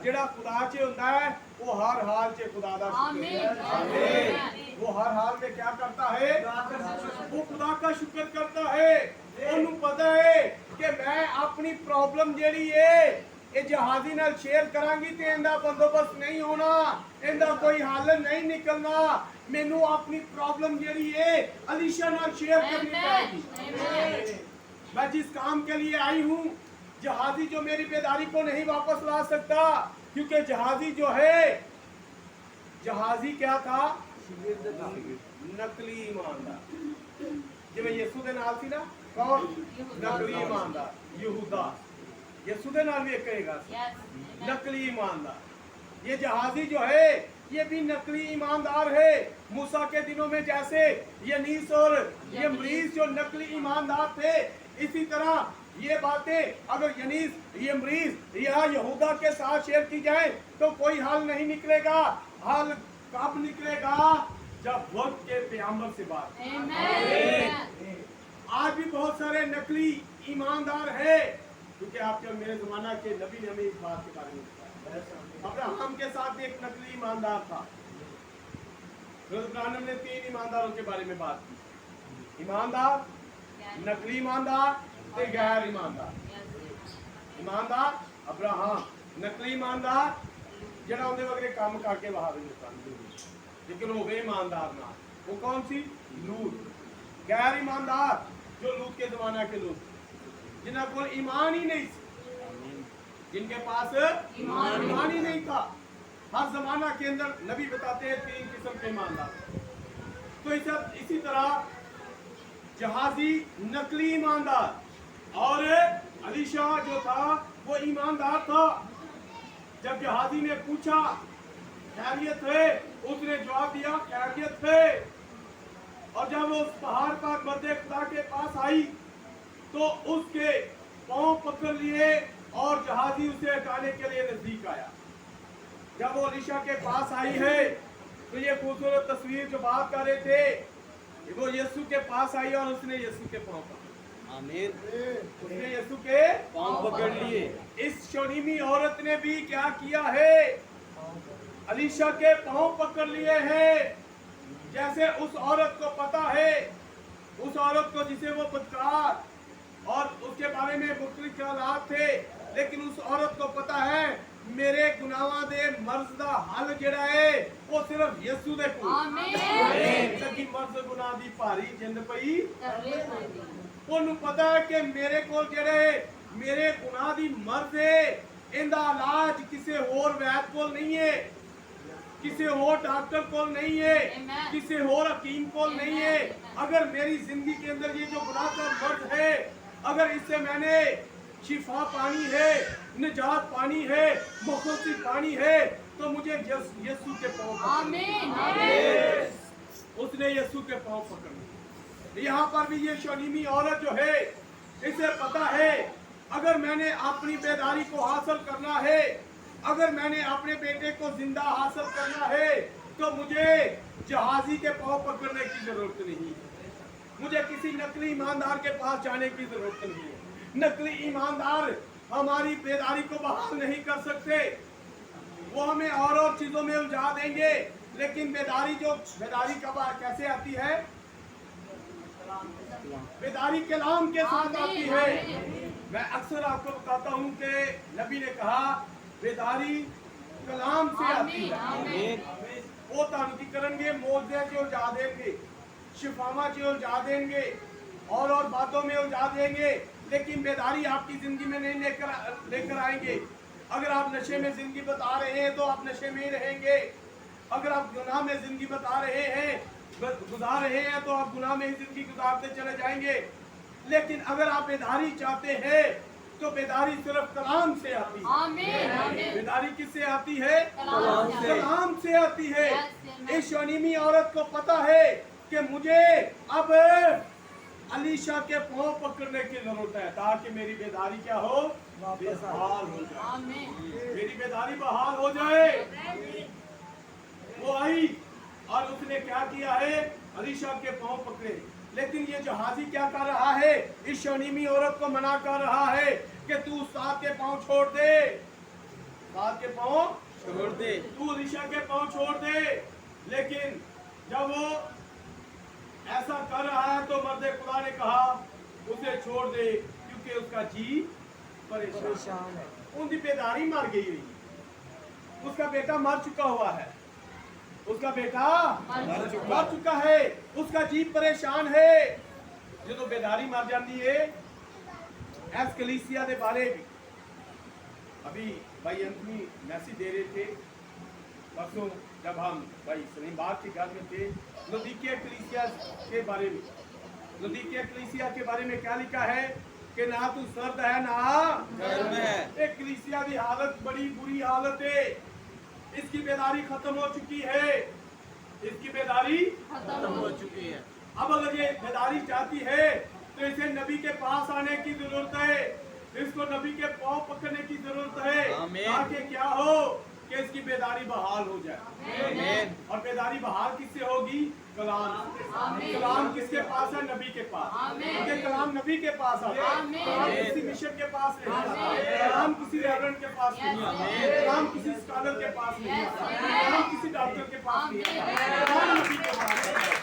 जेड़ा खुदा च हुंदा है वो हर हाल च खुदा दा शुक्र है। वो हर हाल में क्या करता है? वो खुदा का शुक्र करता है। ਉਹਨੂੰ पता है कि मैं अपनी प्रॉब्लम जेड़ी है ये जहाजी नाल शेयर करांगी ते इंदा बंदोबस्त नहीं होना, इंदा कोई हल नहीं निकलना। मैनू अपनी प्रॉब्लम जेड़ी है अलीशा नाल शेयर करनी पड़ेगी। मैं जिस काम के लिए आई हूँ, जहाजी जो मेरी बेदारी को नहीं वापस ला सकता, क्योंकि जहाजी जो है, जहाजी क्या था? नकली ईमानदार। जिवें यीशु दे नाल सी ना, कौन? नकली ईमानदार, यहूदा। यीशु दे नाल भी एक कहेगा नकली ईमानदार। ये जहाजी जो है ये भी नकली ईमानदार है। मूसा के दिनों में जैसे यनीस और यमरीस जो नकली ईमानदार थे, इसी तरह ये बातें अगर यनीस, यमरीस या यहूदा के साथ शेयर की जाए तो कोई हल नहीं निकलेगा। हल कब निकलेगा? जब वक्त के पैगंबर से बात। आज भी बहुत सारे नकली ईमानदार है, क्योंकि आपके और मेरे जमाना के नबी ने हमें इस बात के बारे में बताया। अब्राहम के साथ एक नकली ईमानदार था। इब्राहिम ने 3 ईमानदारों के बारे में बात की। ईमानदार, नकली ईमानदार, ते गैर ईमानदार। ईमानदार अब्राहम, नकली ईमानदार जरा उन्हें वगैरह काम करके बाहर लेकिन वो वे ईमानदार ना, वो कौन सी? लूत। गैर ईमानदार जो लूत के जमाना के लोग, जिन्हें को ईमान ही नहीं, जिनके पास ईमान ही नहीं था। हर जमाना के अंदर नबी बताते हैं 3 किस्म के ईमानदार। तो इसी तरह जहाजी नकली ईमानदार और अलीशा जो था वो ईमानदार था। जब जहाजी ने पूछा खैरियत है, उसने जवाब दिया खैरियत है। और जब वो उस पहाड़ पर मर्दे खुदा के पास आई तो उसके पांव पकड़ लिए और जहाजी उसे हटाने के लिए नजदीक आया। जब वो अलीशा के पास आई है तो ये खूबसूरत तस्वीर जो बात कर रहे थे, वो यीशु के पास आई और उसने यीशु के पांव पकड़, आमीन। उसने यीशु के पांव पकड़ लिए। इस शोनीमी औरत ने भी क्या किया है? अलीशा के पांव पकड़ लिए हैं। जैसे उस औरत को पता है, उस औरत को जिसे वो बदकार और उसके बारे में मुख्तलिफ ख्यालात थे, लेकिन उस औरत को पता है मेरे गुनाहां दे मर्ज दा हल जेड़ा है वो सिर्फ यीशु दे कोल। आमीन। लगी मर्ज गुनाह दी भारी जिंद पई ओनू पता है कि मेरे कोल जेड़े मेरे गुनाह दी मर्ज है, इंदा इलाज किसी होर वैद कोल नहीं है, किसी और डॉक्टर कोल नहीं है, किसी और हकीम कोल नहीं है। अगर मेरी जिंदगी के अंदर ये जो गुनाह का मर्ज है, अगर इससे मैंने शिफा पानी है, निजात पानी है, मुखलसी पानी है, तो मुझे यीशु के पांव पकड़ने। उसने यीशु के पांव पकड़ने। यहाँ पर भी ये शोनीमी औरत जो है, इसे पता है अगर मैंने अपनी बेदारी को हासिल करना है, अगर मैंने अपने बेटे को जिंदा हासिल करना है, तो मुझे जहाजी के पांव पकड़ने की जरूरत नहीं है। मुझे किसी नकली ईमानदार के पास जाने की जरूरत नहीं है। नकली ईमानदार हमारी बेदारी को बहाल नहीं कर सकते, वो हमें और चीजों में उलझा देंगे। लेकिन बेदारी कब कैसे आती है? बेदारी कलाम के साथ आती है। मैं अक्सर आपको बताता हूँ कि नबी ने कहा बेदारी कलाम से आती है। वो तानु की करेंगे, मौजे से उलझा देंगे, शिफामा से उलझा देंगे, और बातों में उलझा देंगे, लेकिन बेदारी आपकी जिंदगी में नहीं लेकर आएंगे। अगर आप नशे में जिंदगी बता रहे हैं तो आप नशे में ही रहेंगे। अगर आप गुनाह में जिंदगी बता रहे हैं, गुजार रहे हैं, तो आप गुनाह में ही जिंदगी गुजारते चले जाएंगे। लेकिन अगर आप बेदारी चाहते हैं तो बेदारी सिर्फ कलाम से आती है। आमीन। बेदारी किससे आती है? कलाम से आती है। इस शोनीमी औरत को पता है कि मुझे अब अलीशा के पांव पकड़ने की जरूरत है, ताकि मेरी बेदारी क्या हो? बहाल हो जाए। मेरी बेदारी बहाल हो जाए। वो आई और उसने क्या किया है? अलीशा के पांव पकड़े। लेकिन ये जहाजी क्या कर रहा है? इस शोनीमी औरत को मना कर रहा है कि तू साथ के पांव छोड़ दे, साथ के पांव छोड़ दे, तू अलीशा के पांव छोड़ दे। लेकिन जब वो ऐसा कर रहा है तो मर्दे खुदा ने कहा उसे छोड़ दे, क्योंकि उसका जी परेशान है। उनकी बेदारी मर गई हुई, उसका बेटा मर चुका हुआ है, उसका बेटा मर चुका है, उसका जी परेशान है। जो बेदारी मर जाती है एस कलीसिया के बारे में अभी भाई अंथनी मैसेज दे रहे थे परसों, जब हम भाई सलीमबाग के घर में थे। लुदीकिया कलीसिया के बारे में, लुदीकिया कलीसिया के बारे में क्या लिखा है कि ना तू सर्द है ना गर्म है। एक कलीसिया की हालत बड़ी बुरी हालत है। इसकी बेदारी खत्म हो चुकी है, इसकी बेदारी खत्म हो चुकी है। अब अगर ये बेदारी चाहती है तो इसे नबी के पास आने की जरूरत है, इसको नबी के पांव पकड़ने की जरूरत है, ताकि क्या हो कि इसकी बेदारी बहाल हो जाए। और बेदारी बहाल किससे होगी? कलाम। कलाम किसके पास है? नबी के पास। क्योंकि कलाम नबी के पास आता है, कलाम किसी मिशन के पास नहीं आता, कलाम किसी रेवरेंड के पास नहीं आता, कलाम किसी स्कॉलर के पास नहीं आता, कलाम किसी डॉक्टर के पास नहीं आता, कलाम नबी के पास आता है।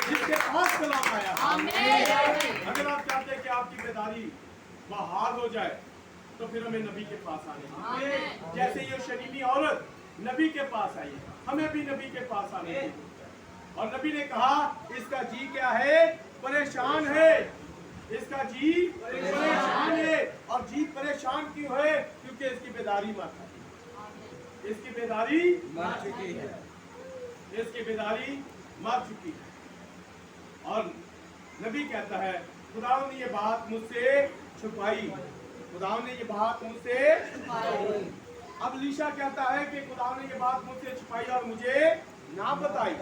जिसके पास कलाम आया। अगर आप चाहते हैं कि आपकी बेदारी बहाल हो जाए तो फिर हमें नबी के पास आने, जैसे ये शरीमी औरत नबी के पास आई, हमें भी नबी के पास आने। और नबी ने कहा इसका जी क्या है? परेशान है। इसका जी परेशान है। और जी परेशान क्यों है? क्योंकि इसकी बेदारी मर चुकी, इसकी बेदारी मर चुकी है, इसकी बेदारी मर चुकी है। और नबी कहता है खुदा ने ये बात मुझसे छुपाई, खुदा ने ये बात मुझसे छुपाई। अब अलीशा कहता है कि खुदा ने ये बात मुझसे छुपाई और मुझे ना बताई।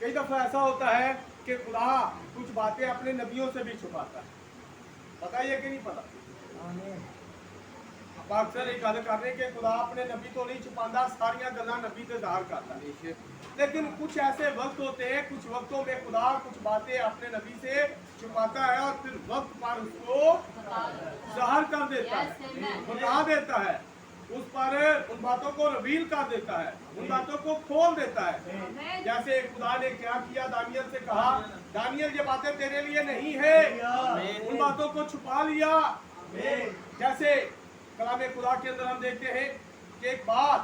कई दफा ऐसा होता है कि खुदा कुछ बातें अपने नबियों से भी छुपाता है, पता है कि नहीं पता? आमीन। आप अक्सर एक गल कर रहे कि खुदा अपने नबी तो नहीं छुपाता, सारिया गल्लां नबी ते ज़ाहिर करता है। लेकिन कुछ ऐसे वक्त होते हैं, कुछ वक्तों में खुदा कुछ बातें अपने नबी से छुपाता है और फिर वक्त पर उसको ज़ाहिर कर देता है, बता देता है, उस पर उन बातों को रिवील कर देता है, उन बातों को खोल देता है। जैसे खुदा ने क्या किया, दानियल से कहा, दानियल ये बातें तेरे लिए नहीं है, उन बातों को छुपा लिया। जैसे कलाम खुदा के अंदर हम देखते हैं कि एक बात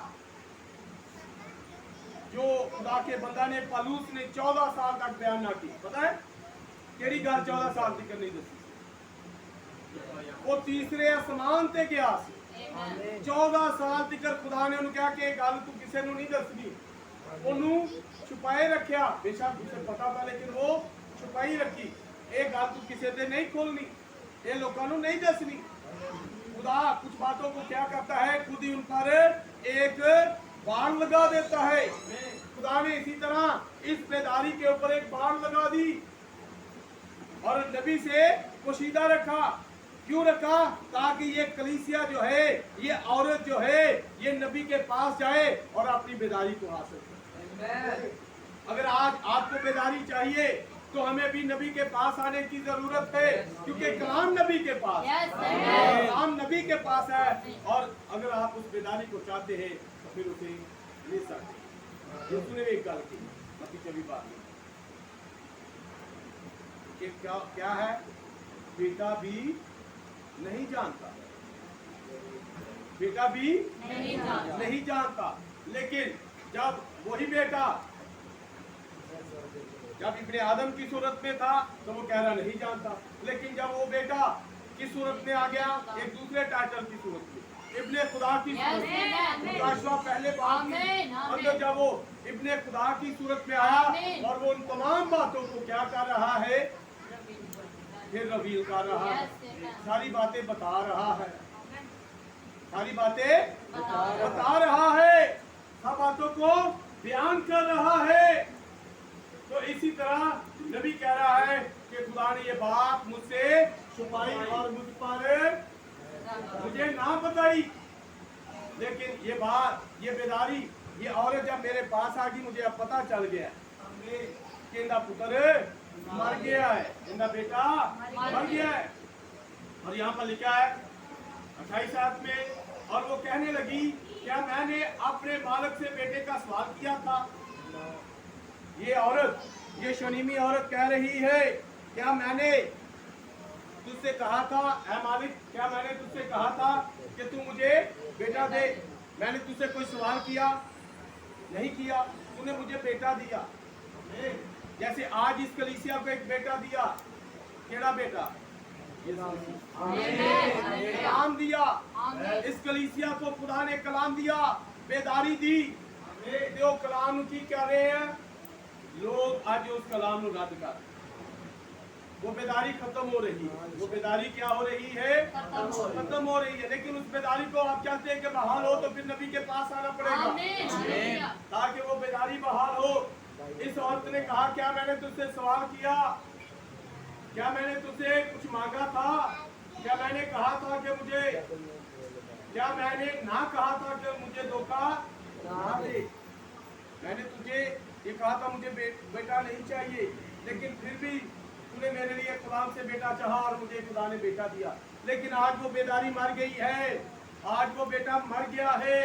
जो खुदा के बंदा ने पलूस ने 14 साल तक बयान ना की, पता है केड़ी गल 14 साल तक नहीं दसी? वो तीसरे आसमान ते गया सी, 14 साल तक खुदा ने उन्हें कहा कि गल तू किसी को नहीं दसनी, उन्होंने छुपाए रखा, बेशक उसे पता था लेकिन वो छुपाई रखी, ये गल तू किसी से नहीं खोलनी, ये लोगों को नहीं दसनी। खुदा कुछ बातों को क्या करता है, खुद ही उन पर एक बाण लगा देता है। खुदा ने इसी तरह इस बेदारी के ऊपर एक बाण लगा दी और नबी से पोशीदा रखा। क्यों रखा? ताकि ये कलीसिया जो है, ये औरत जो है, ये नबी के पास जाए और अपनी बेदारी को हासिल करे। अगर आज आपको बेदारी चाहिए तो हमें भी नबी के पास आने की जरूरत है, क्योंकि कलाम नबी के पास कलाम नबी के पास है। और अगर आप उस बेदारी को चाहते हैं तो फिर उसे ले सकते हैं। ये सुने एक गल की अभी कभी बात कि क्या है, बेटा भी नहीं जानता, बेटा भी नहीं जानता, लेकिन जब वही बेटा जब इब्ने आदम की सूरत में था तो वो कह रहा नहीं जानता, लेकिन जब वो बेटा की सूरत में आ गया, एक दूसरे टाइटल की सूरत में, इब्ने खुदा की सूरत में, पहले बात अंदर जब वो इब्ने खुदा की सूरत में आया और वो उन तमाम बातों को क्या कर रहा है, फिर रिवील कर रहा है, सारी बातें बता रहा है, सारी बातें बता रहा है, सब बातों को बयान कर रहा है। तो इसी तरह नबी कह रहा है कि खुदा ने ये बात मुझसे छुपाई और मुझ पर मुझे ना बताई, लेकिन ये बात, ये बेदारी, ये औरत जब मेरे पास आ गई, मुझे अब पता चल गया कि इनका पुत्र मर गया है, इनका बेटा मर गया है। और यहाँ पर लिखा है 28 में, और वो कहने लगी, क्या मैंने अपने मालिक से बेटे का सवाल किया था? ये औरत, ये शनीमी औरत कह रही है, क्या मैंने तुझसे कहा था, ऐ मालिक, क्या मैंने तुझसे कहा था कि तू मुझे बेटा दे? मैंने तुझसे कोई सवाल किया? नहीं किया, तूने मुझे बेटा दिया। जैसे आज इस कलीसिया को एक बेटा दिया, केड़ा बेटा? कलाम दिया, इस कलीसिया को खुदा ने कलाम दिया, बेदारी दी। तो कलाम की क्या रहे हैं लोग, आज उस कलाम को रद्द कर, वो बेदारी खत्म हो रही है। वो बेदारी क्या हो रही है? खत्म हो रही है। लेकिन उस बेदारी को आप चाहते हैं कि बहाल हो, तो फिर नबी के पास आना पड़ेगा ताकि वो बेदारी बहाल हो। इस औरत ने कहा, क्या मैंने तुझसे सवाल किया? क्या मैंने तुझसे कुछ मांगा था? क्या मैंने कहा था कि मुझे, क्या मैंने ना कहा था कि मुझे धोखा ना दे? मैंने तुझे ये कहा था मुझे बेटा नहीं चाहिए, लेकिन फिर भी तूने मेरे लिए खुदा से बेटा चाहा और मुझे खुदा ने बेटा दिया। लेकिन आज वो बेदारी मर गई है, आज वो बेटा मर गया है,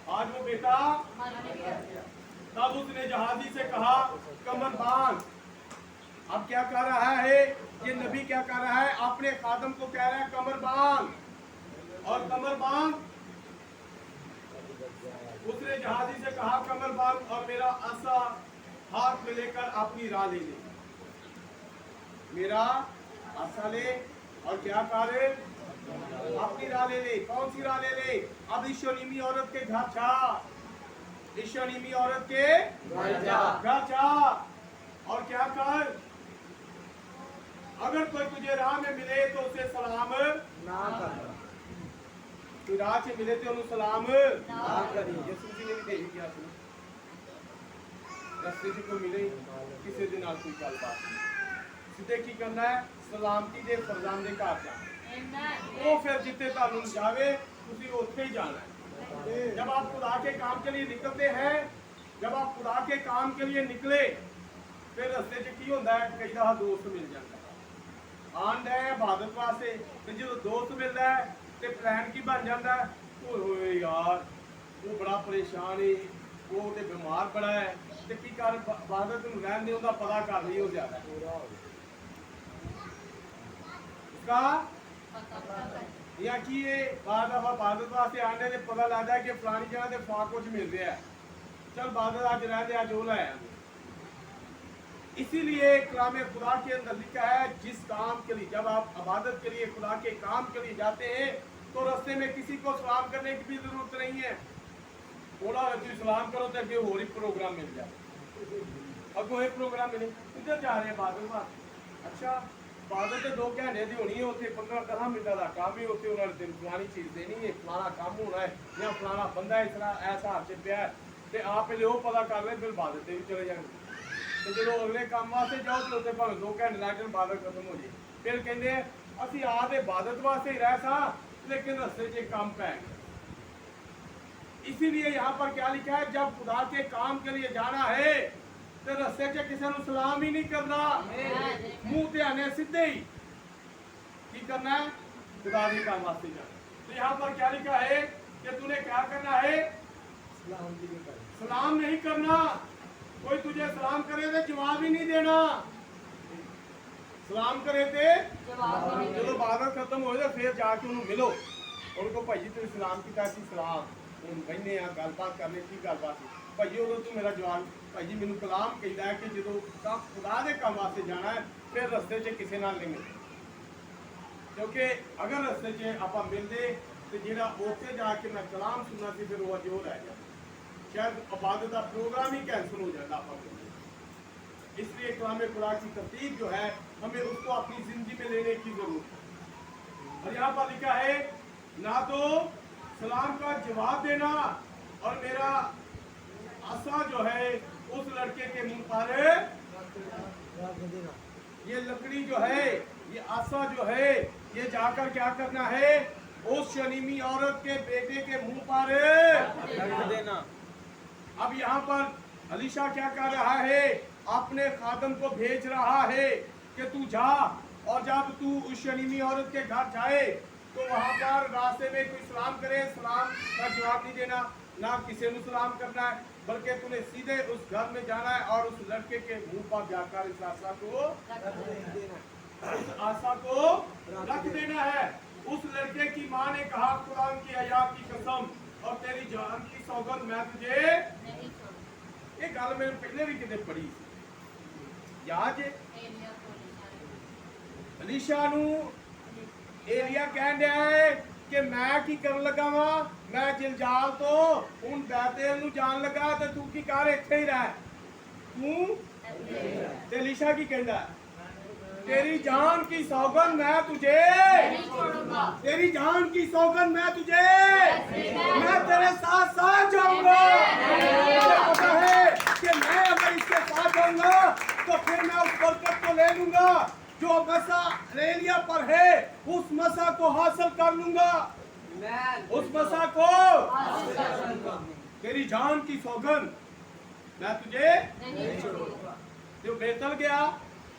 आज वो बेटा मर गया। तब उसने जहाजी से कहा, कमर बांध। अब क्या कर रहा है ये नबी? क्या कर रहा है? अपने खादम को कह रहा है कमर बांध, और कमर बांध। उसने जहाजी से कहा कमर बांध और मेरा असा हाथ में लेकर अपनी राह ले ले। मेरा असा ले और क्या कर? अपनी राह ले ले। कौन सी राह ले ले? अब इस शनीमी औरत के घर जा, इस शनीमी औरत के घर जा और क्या कर? अगर कोई तुझे राह में मिले तो उसे सलाम ना कर। तू राह से मिले तो उन्हें सलाम ना करी। यीशु जी ने भी देखी क्या सुना, रास्ते से कोई मिले किसी दिन आज कोई गलबात ਸਿੱਧੇ ਕੀ ਕਰਨਾ ਹੈ? ਸਲਾਮਤੀ ਦੇ ਫਰਜ਼ਾਂ ਦੇ ਘਰ ਜਾਣਾ। वो फिर जितने तालुन जावे उसी उत्थे ही जाना है। जब आप खुदा के काम के लिए निकलते हैं, जब आप खुदा के काम के लिए निकले, फिर रस्ते च की होता है? कई दफा दोस्त मिल जाता है, आंड है इबादत वास्ते, ते जो दोस्त मिलता है ते प्लान की बन जाता है, ओए यार वो बड़ा परेशान है, वो ते बीमार बड़ा है, ते की कर इबादत नूं रहन दे, उहदा पता कर ਲਈ हो जाता है उसका या कि ये बाद अब इबादत वास्ते आने ने पता लगता है कि फलानी जगह ते फलां कुछ मिल रहा है, चल इबादत आज रहते आज वो लाया। इसीलिए कलाम खुदा के अंदर लिखा है, जिस काम के लिए, जब आप इबादत के लिए खुदा के काम के लिए जाते हैं, तो रास्ते में किसी को सलाम करने की भी जरूरत नहीं है। थोड़ा तुम सलाम करो तो अगे होर ही प्रोग्राम मिल जाए, अगों एक प्रोग्राम मिले, इधर जा रहे हैं इबादत वास्ते। अच्छा इबादत तो 2 घंटे की होनी है, उत्थे 15-10 मिनटों का काम ही, उत्थे उन्होंने दिन फलानी चीज़ देनी है, फलाना काम होना है, या फलाना बंदा इस तरह ऐसा हाथ च पिया है, तो आप पहले वो पता कर ले, फिर इबादत भी चले जाएंगे। तो जो अगले काम वास्ते जाओ तो उत्थे भावें 2 घंटे लग जाए, इबादत खत्म हो जाए, फिर कहते हैं असीं आ ते इबादत वास्ते ही रह सा, लेकिन रस्ते च काम पै गया। इसीलिए यहाँ पर क्या लिखा है, जब खुदा के काम के लिए जाना है तो रस्ते च किसी को सलाम ही नहीं करना, मुंह ते आने सीधे ही की करना है? खुदा के काम वास्ते जाना। तो यहाँ पर क्या लिखा है कि तूने क्या करना है? सलाम नहीं करना। कोई तुझे सलाम करे तो जवाब ही नहीं देना, सलाम करे थे जो इबादत खत्म हो जाए फिर जाके उन्हें मिलो, उनको भाई जी तुम सलाम किया सी, सलाम हम बहने गलबात करने की गलबात भाई उदो तू मेरा जवाब भाई जी मैनू कलाम कहता है कि जो खुदा के काम वास्ते जाना है, फिर रस्ते च किसी नाल नहीं मिलना, क्योंकि अगर रस्ते च आप मिलते तो जो उत्थे जाके मैं कलाम सुनना सी, फिर वो जो रह जाता, शायद इबादत का प्रोग्राम ही कैंसिल हो जाता आप। इसलिए कलाम खुदा की तरतीब जो है हमें उसको अपनी जिंदगी में लेने की जरूरत है। और यहाँ पर लिखा है ना तो सलाम का जवाब देना, और मेरा आशा जो है उस लड़के के मुंह पर, ये लकड़ी जो है, ये आशा जो है, ये जाकर क्या करना है? उस शनीमी औरत के बेटे के मुंह पर रख देना। अब यहाँ पर अलीशा क्या कर रहा है? अपने खादम को भेज रहा है कि तू जा, और जब तू उस शनीमी औरत के घर जाए तो वहाँ पर रास्ते में कोई सलाम करे, सलाम का जवाब नहीं देना, ना किसी को सलाम करना है, बल्कि तूने सीधे उस घर में जाना है और उस लड़के के मुंह पर जाकर इस आशा को रख देना है। उस लड़के की माँ ने कहा, खुदा की हयात की कसम और तेरी जान की सौगंध, मैं तुझे, ये गल मैंने पहले भी कितने पढ़ी याद है। अलीशा नू एलिया कह दिया है कि मैं की कर लगा वा, मैं जिलजाल तो हूं बैतेल नू जान लगा, तो तू की कर इत्थे ही रह, तू ते अलीशा की कहंदा तेरी जान की सौगंध मैं तुझे नहीं छोड़ूंगा, तेरी जान की सौगंध मैं तुझे, मैं तेरे साथ साथ जाऊंगा। मुझे पता है कि मैं अगर इसके साथ जाऊंगा तो फिर मैं उस बरकत को ले लूंगा जो मसा एलिया पर है, उस मसा को हासिल कर लूंगा, उस मसा को तेरी जान की सौगंध मैं तुझे नहीं छोड़ूंगा। जो बेतल गया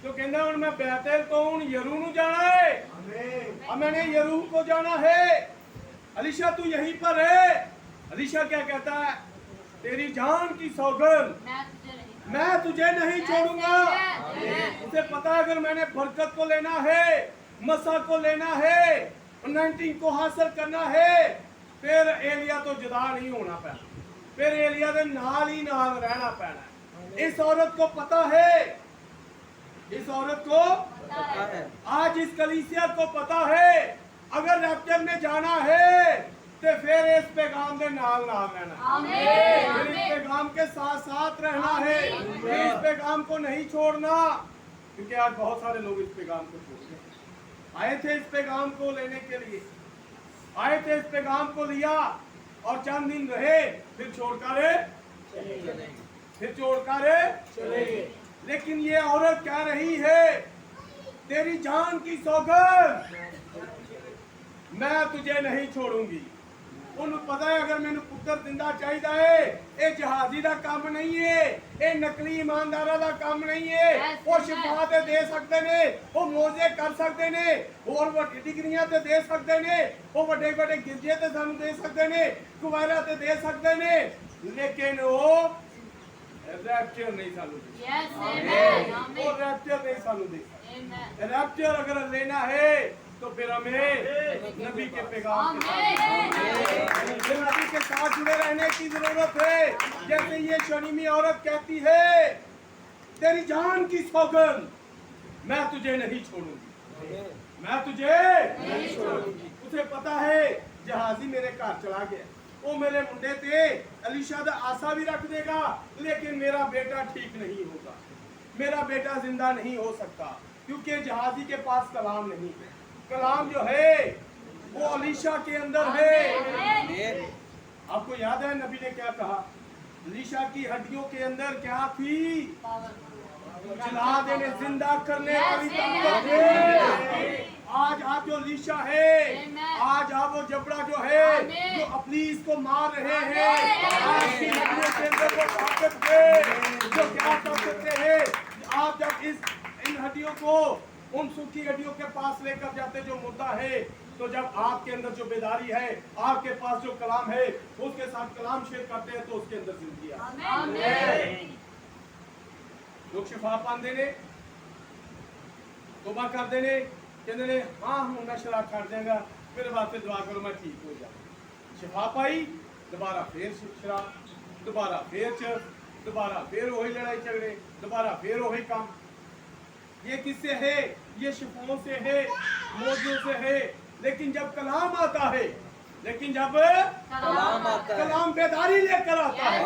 तो कहना हूं मैं बेतल तो हूं यरू नू जाना है, अब मैंने यरू को जाना है। अलीशा तू यहीं पर है। अलीशा क्या कहता है? तेरी जान की सौगंध मैं तुझे नहीं छोड़ूंगा। उसे पता है अगर मैंने बरकत को लेना है, मसा को लेना है, अनॉइंटिंग को हासिल करना है, फिर एलिया तो जुदा नहीं होना पैना, फिर एलिया के नाल ही नाल रहना पैना। इस औरत को पता है, इस औरत को आज इस कलीसिया को पता है अगर रैप्चर में जाना है तो फिर इस पैगाम के नाल नाल रहना, फिर इस पैगाम के साथ साथ रहना है, फिर इस पैगाम को नहीं छोड़ना। क्योंकि आज बहुत सारे लोग इस पैगाम को छोड़ गए। आए थे इस पैगाम को लेने के लिए, आए थे इस पैगाम को लिया और चंद दिन रहे, फिर छोड़कर चले गए। लेकिन ये औरत कह रही है तेरी जान की सौगंध मैं तुझे नहीं छोड़ूंगी। उन्हें पता है अगर मैंने पुत्र जिंदा चाहिए ये जहाजी का काम नहीं है, ये नकली ईमानदारा का काम नहीं है। वो शिफा ते दे सकते ने, वो मौजे कर सकते ने, और वड्डी डिग्रियां ते दे सकते ने, वो बड़े बड़े गिरजे ते सानू दे सकते ने, कुवारा ते दे सकते ने, लेकिन वो रैप्चर नहीं सानू दे। वो रैप्चर नहीं सानू दे। रैप्चर अगर लेना है तो फिर हमें नबी के पैगाम के नबी के साथ जुड़े रहने की जरूरत है। जैसे ये शनीमी औरत कहती है तेरी जान की सौगंध मैं तुझे नहीं छोड़ूंगी, मैं तुझे नहीं छोड़ूंगी। उसे पता है जहाजी मेरे घर चला गया, वो मेरे मुंडे ते अलीशा दा आशा भी रख देगा, लेकिन मेरा बेटा ठीक नहीं होगा, मेरा बेटा जिंदा नहीं हो सकता, क्योंकि जहाजी के पास कलाम नहीं है। कलाम जो है वो अलीशा के अंदर है। आपको याद है नबी ने क्या कहा? अलीशा की हड्डियों के अंदर क्या थी? जला देने जिंदा करने वाली ताकत है। आज आप जो अलीशा है, आज आप वो जबड़ा जो है जो अपलीस को मार रहे हैं, आज की हड्डियों के अंदर वो ताकत है जो क्या कर सकते हैं। आप जब इन हड्डियों को उन सूखी हड्डियों के पास लेकर जाते जो मुद्दा है, तो जब आपके अंदर जो बेदारी है, आपके पास जो कलाम है, उसके साथ कलाम शेयर करते हैं तो उसके अंदर जिंदगी आती है। लोग शिफा पान देने, तौबा कर देने, कहते ने हाँ हूँ मैं शराब छाड़ देगा, मेरे वास्ते दुआ करो मैं ठीक हो जाऊँ। शिफा पाई, दोबारा फिर शराब, दोबारा फिर चर्च, दोबारा फिर वही लड़ाई झगड़े, दोबारा फिर वही काम। ये किससे है? ये शिफाओं से है, मौजों से है। लेकिन जब कलाम आता है, लेकिन जब कलाम बेदारी लेकर आता है,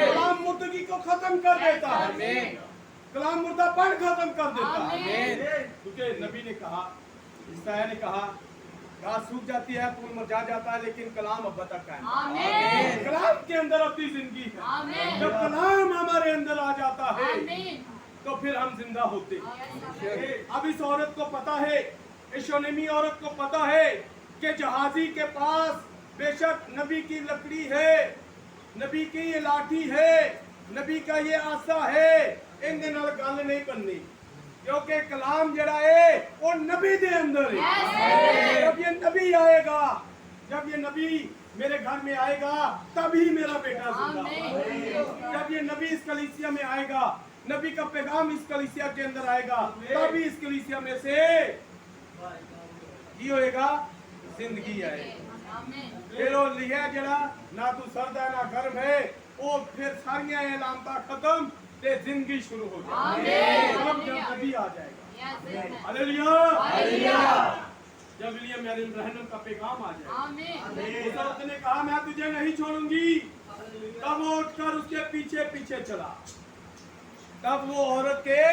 कलाम मुर्दगी को खत्म कर देता है, कलाम मुर्दापन खत्म कर देता है। क्योंकि नबी ने कहा, ईसाया ने कहा घास सूख जाती है, फूल मुरझा जाता है, लेकिन कलाम अब तक कायम है। कलाम के अंदर अपनी जिंदगी है। जब कलाम हमारे अंदर आ जाता है तो फिर हम जिंदा होते हैं। अब इस औरत को पता है, इस शोनेमी औरत को पता है कि जहाजी के पास बेशक नबी की लकड़ी है, नबी की ये लाठी है, नबी का ये आसा है, इन दिनों गल नहीं बननी, क्योंकि कलाम जड़ा है वो नबी दे अंदर है। जब ये नबी आएगा, जब ये नबी मेरे घर में आएगा, तभी मेरा बेटा जिंदा होगा। जब ये नबी इस कलीसिया में आएगा, नबी का पैगाम इस कलीसिया के अंदर आएगा, तभी इस कलीसिया में से की होएगा, जिंदगी आएगी। फिर वो लिया जड़ा ना तो सर्द है ना गर्म है, वो फिर सारियां एलामता खत्म ते जिंदगी शुरू हो जाएगी। जब नबी आ जाएगा, हालेलुया, जब विलियम मैरियम रहनुम का पैगाम आ जाएगा। उस औरत ने कहा मैं तुझे नहीं छोड़ूंगी, तब वो उठकर उसके पीछे पीछे चला। तब वो औरत के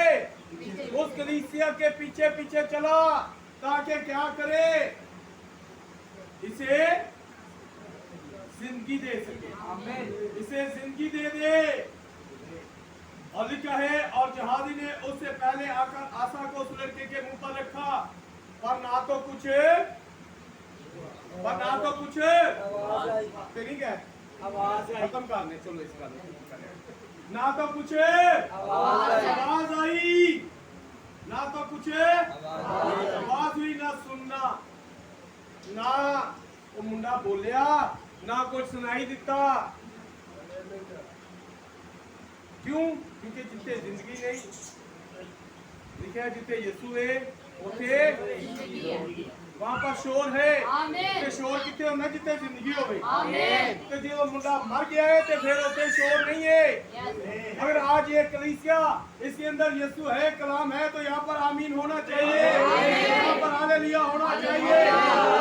उस कलीसिया के पीछे पीछे चला ताकि क्या करे, इसे जिंदगी दे सके, इसे जिंदगी दे दे। और लिखा है और जहाजी ने उससे पहले आकर आशा को उस लड़के के मुंह पर रखा, पर ना तो कुछ ठीक है खत्म करने, चलो इसका ना तो कुछ आवाज आई, ना तो कुछ आवाज हुई, ना सुनना, ना वो मुंडा बोलिया, ना कुछ सुनाई दिता। क्यों? क्योंकि जितने जिंदगी नहीं लिखा, जितने यीशु है उसे वहाँ पर शोर है, ते शोर कितने होना जितने जिंदगी हो गई। तो जो मुंडा मर गया है तो फिर उसे शोर नहीं है। अगर आज ये कलीसिया इसके अंदर यीशु है, कलाम है, तो यहाँ पर आमीन होना चाहिए, यहाँ पर हालेलुया होना चाहिए।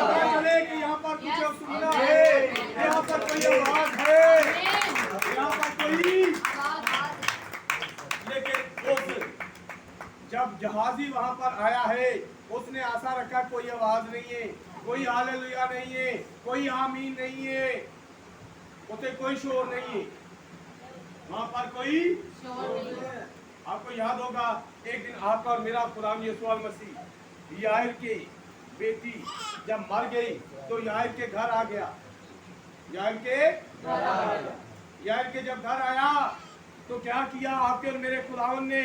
पता चले कि यहाँ पर कुछ सुनना है, यहाँ पर कोई आवाज है, यहाँ पर कोई। लेकिन जब जहाजी वहाँ पर आया है, उसने आशा रखा कोई आवाज नहीं है, कोई हालेलुया नहीं है, कोई आमीन नहीं है, उसे कोई शोर नहीं है, वहाँ पर कोई शोर नहीं है। आपको याद होगा एक दिन आपका और मेरा खुदा यीशु मसीह याइर की बेटी जब मर गई तो याइर के घर आ गया। याइर के जब घर आया तो क्या किया आपके और मेरे खुदावन ने,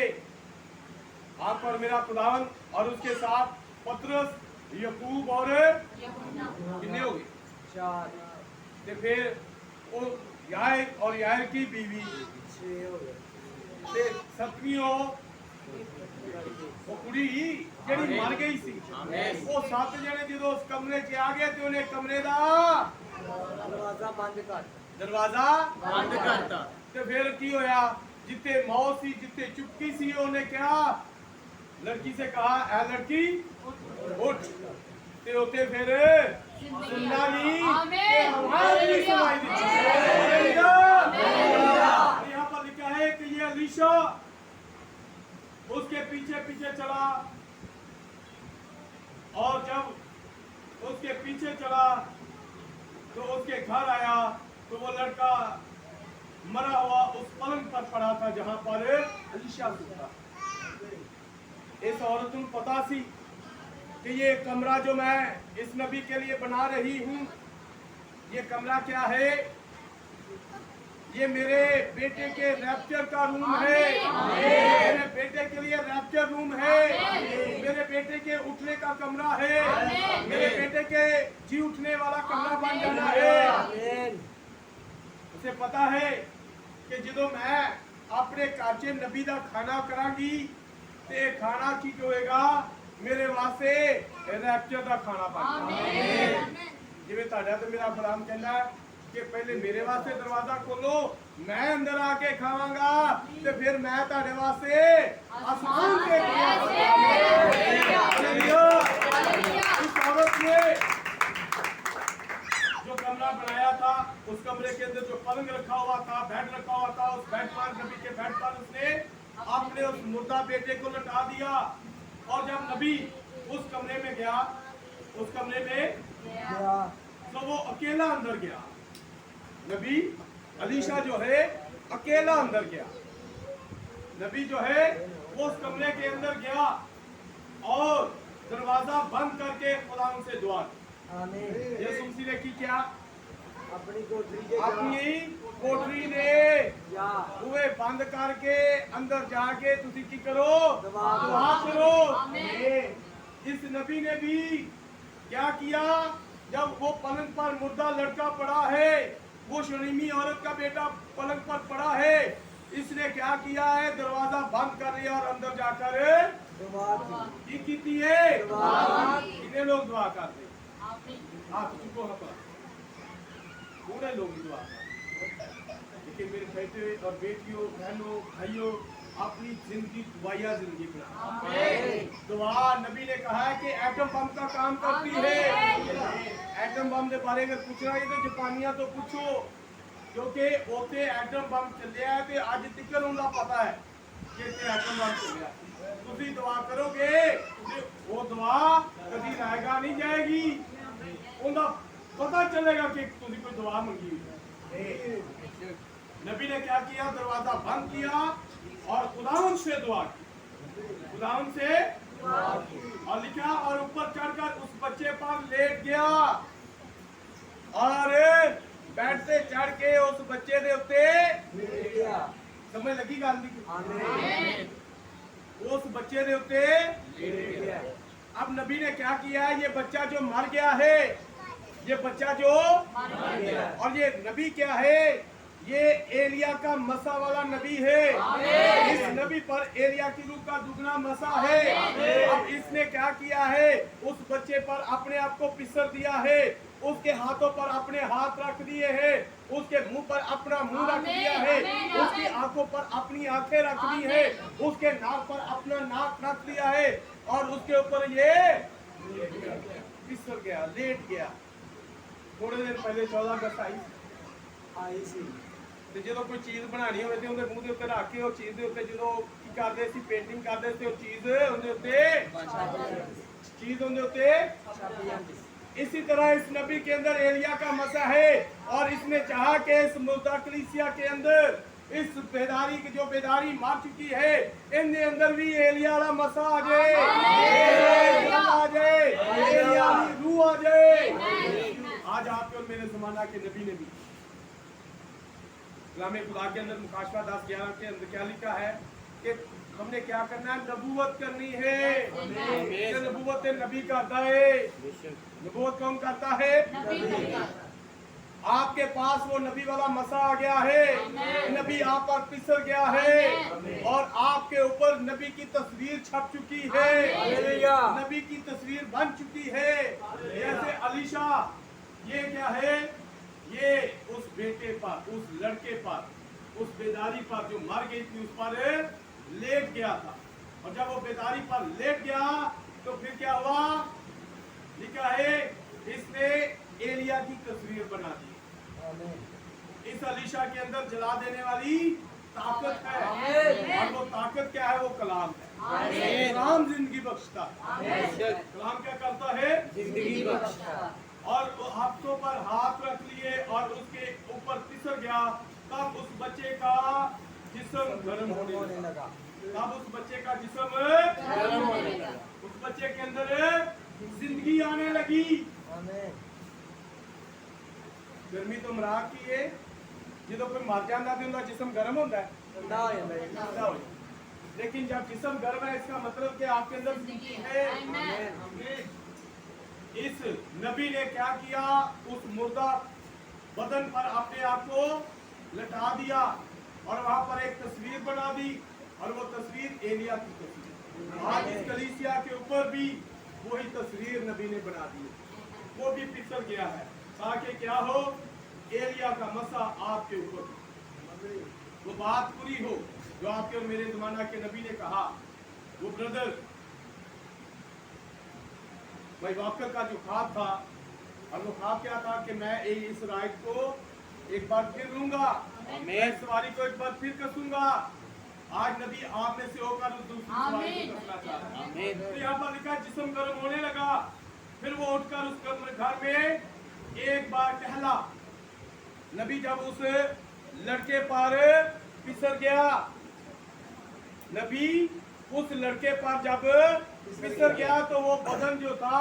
आपका और मेरा खुदावन और उसके साथ पतरस, यकूब और कितने हो गए? 4 तो फिर वो याइर और याइर की बीवी 6 हो गए। ते सतवीं वो कुड़ी ਜਿਹੜੀ मर गई सी वो 7 जने जो उस कमरे च आ गए तो उन्हें कमरे का दरवाजा बंद करता। तो फिर की होया जिते मौत सी जिते चुपकी सी उन्हें क्या लड़की से कहा ऐ लड़की उठ ते उते फिर सुनना नहीं आवाज नहीं सुनाई दी। यहाँ पर लिखा है कि ये अलीशा उसके पीछे पीछे चला और जब उसके पीछे चला तो उसके घर आया तो वो लड़का मरा हुआ उस पलंग पर पड़ा था जहां पर अलीशा था। इस औरत को पता सी कि ये कमरा जो मैं इस नबी के लिए बना रही हूं ये कमरा क्या है, ये मेरे बेटे के रैप्चर का रूम है, मेरे बेटे के लिए रैप्चर रूम है, मेरे बेटे के उठने का कमरा है, मेरे बेटे के जी उठने वाला कमरा बन जाना है। उसे पता है कि जो मैं अपने काचे नबी का खाना करांगी ते खाना की होएगा मेरे वास्ते रैप्चर का खाना बन जाएगा। जिवें तुहाडा ते मेरा गुलाम कहना कि पहले मेरे वास्ते दरवाजा खोलो मैं अंदर आके खावांगा ते फिर मैं तुहाडे वास्ते आसमान के इस औरत ने जो कमरा बनाया था उस कमरे के अंदर जो पलंग रखा हुआ था, बेड रखा हुआ था, उस बेड पर नबी के बेड पर उसने अपने उस मुर्दा बेटे को लटा दिया। और जब नबी उस कमरे में गया, उस कमरे में तो वो अकेला अंदर गया। नबी अलीशा जो है अकेला अंदर गया। नबी जो है वो उस कमरे के अंदर गया और दरवाजा बंद करके खुदा से दुआ की। यीशु मसीह ने की क्या? अपनी कोठरी ने बुए बंद करके अंदर जाके तुसी की करो दुआ करो। इस नबी ने भी क्या किया? जब वो पलंग पर मुर्दा लड़का पड़ा है, वो शरीमी औरत का बेटा पलंग पर पड़ा है, इसने क्या किया है? दरवाजा बंद कर लिया और अंदर जाकर की है कितने लोग दुआ करते? आप चुको पर पूरे लोग दुआ करते। लेकिन मेरे बेटे और बेटियों, बहनों, भाइयों, अपनी जिंदगी दुआया जिंदगी बना। दुआ नबी ने कहा है कि एटम बम का काम करती है। एटम बम के बारे में पूछना है तो जापानिया तो पूछो, क्योंकि ओते एटम बम चलिया है तो अज तक उनका पता है कि एटम बम चलिया। तुसी दुआ करोगे वो दुआ कभी रहेगा नहीं जाएगी, उनका पता चलेगा कि तुसी कोई दुआ मंगी है। नबी ने क्या किया? दरवाजा बंद किया और खुदावन से दुआ की। खुदावन से और लिखा और ऊपर चढ़कर उस बच्चे पर लेट गया और बेड से चढ़ के उस बच्चे के उत्ते समझ लगी गल दी? उस बच्चे के उत्ते अब नबी ने क्या किया? ये बच्चा जो मर गया है, ये बच्चा जो और ये नबी क्या है? ये एलिया का मसा वाला नबी है। इस नबी पर एलिया की रूह का दुगना मसा है। अब इसने क्या किया है? उस बच्चे पर अपने आप को पिसर दिया है, उसके हाथों पर अपने हाथ रख दिए हैं, उसके मुंह पर अपना मुंह रख दिया है, उसकी आंखों पर अपनी आंखें रख दी है, उसके नाक पर अपना नाक रख दिया है और उसके ऊपर ये पिसर गया, लेट गया। थोड़े दिन पहले 14 अगस्त आई सी ਤੇ ਜਦੋਂ ਕੋਈ ਚੀਜ਼ ਬਣਾਣੀ ਹੋਵੇ ਤੇ ਉਹਦੇ ਮੂੰਹ ਦੇ ਉੱਤੇ ਰੱਖ ਕੇ ਉਹ ਚੀਜ਼ ਦੇ ਉੱਤੇ ਜਦੋਂ ਕੀ ਕਰਦੇ ਸੀ ਪੇਂਟਿੰਗ ਕਰਦੇ ਸੀ ਉਹ ਚੀਜ਼ ਉਹਦੇ ਉੱਤੇ इसी तरह इस नबी के अंदर एलिया का मसा है और इसने चाहा कि इस मुर्दा कलीसिया के अंदर इस बेदारी की जो बेदारी मार चुकी है, इनके अंदर भी एलिया वाला मसा आ जाए, आ जाए, एलिया वाली रूह आ जाए। आज आपके और मेरे जमाना के नबी ने भी कलाम खुदा के अंदर मुकाशवा 10:11 के अंदर क्या लिखा है कि हमने क्या करना है, नबूवत करनी है। ये नबूवत नबी करता है। नबूवत कौन करता है? आपके पास वो नबी वाला मसा आ गया है, नबी आप पर पिसर गया है और आपके ऊपर नबी की तस्वीर छप चुकी है, नबी की तस्वीर बन चुकी है। जैसे अलीशा, ये क्या है, ये उस बेटे पर, उस लड़के पर, उस बेदारी पर जो मर गई थी उस पर लेट गया था। और जब वो बेदारी पर लेट गया तो फिर क्या हुआ, लिखा है इसने एलिया की तस्वीर बना दी। इस अलीशा के अंदर जला देने वाली ताकत है, और वो ताकत क्या है, वो कलाम है। कलाम जिंदगी बख्शता है। कलाम क्या करता है? जिंदगी बख्शता। और वो हाथों पर हाथ रख लिए और उसके ऊपर फिसल गया, तब उस बच्चे का जिस्म गर्म होने लगा। तब उस बच्चे का जिस्म गर्म होने लगा, उस बच्चे के अंदर जिंदगी आने लगी। गर्मी तो मराक की है, जो कोई मर जाता तो उनका जिस्म गर्म होता है, ठंडा हो जाता है। लेकिन जब जिस्म गर्म है, इसका मतलब कि आपके अंदर जिंदगी है। इस नबी ने क्या किया, उस मुर्दा बदन पर अपने आप को लटा दिया और वहां पर एक तस्वीर बना दी, और वो तस्वीर एलिया की तस्वीर। आज इस कलीसिया के ऊपर भी वही तस्वीर नबी ने बना दी, वो भी पिसल गया है, ताकि क्या हो, एलिया का मसा आपके ऊपर वो बात पूरी हो जो आपके और मेरे जमाना के नबी ने कहा। वो ब्रदर भाई वाकर का जो ख्वाब था, और वो ख्वाब क्या था कि मैं इस राइड को एक बार फिर लूंगा, मैं सवारी को एक बार फिर कसूंगा। आज नबी आप में से होकर उस दूसरी सवारी को कसना चाहता है। तो यहाँ पर लिखा जिस्म गर्म होने लगा, फिर वो उठकर उस घर में एक बार टहला। नबी जब उस लड़के पर फिसल गया, नबी उस लड़के पर जब फिसल गया तो वो बदन जो था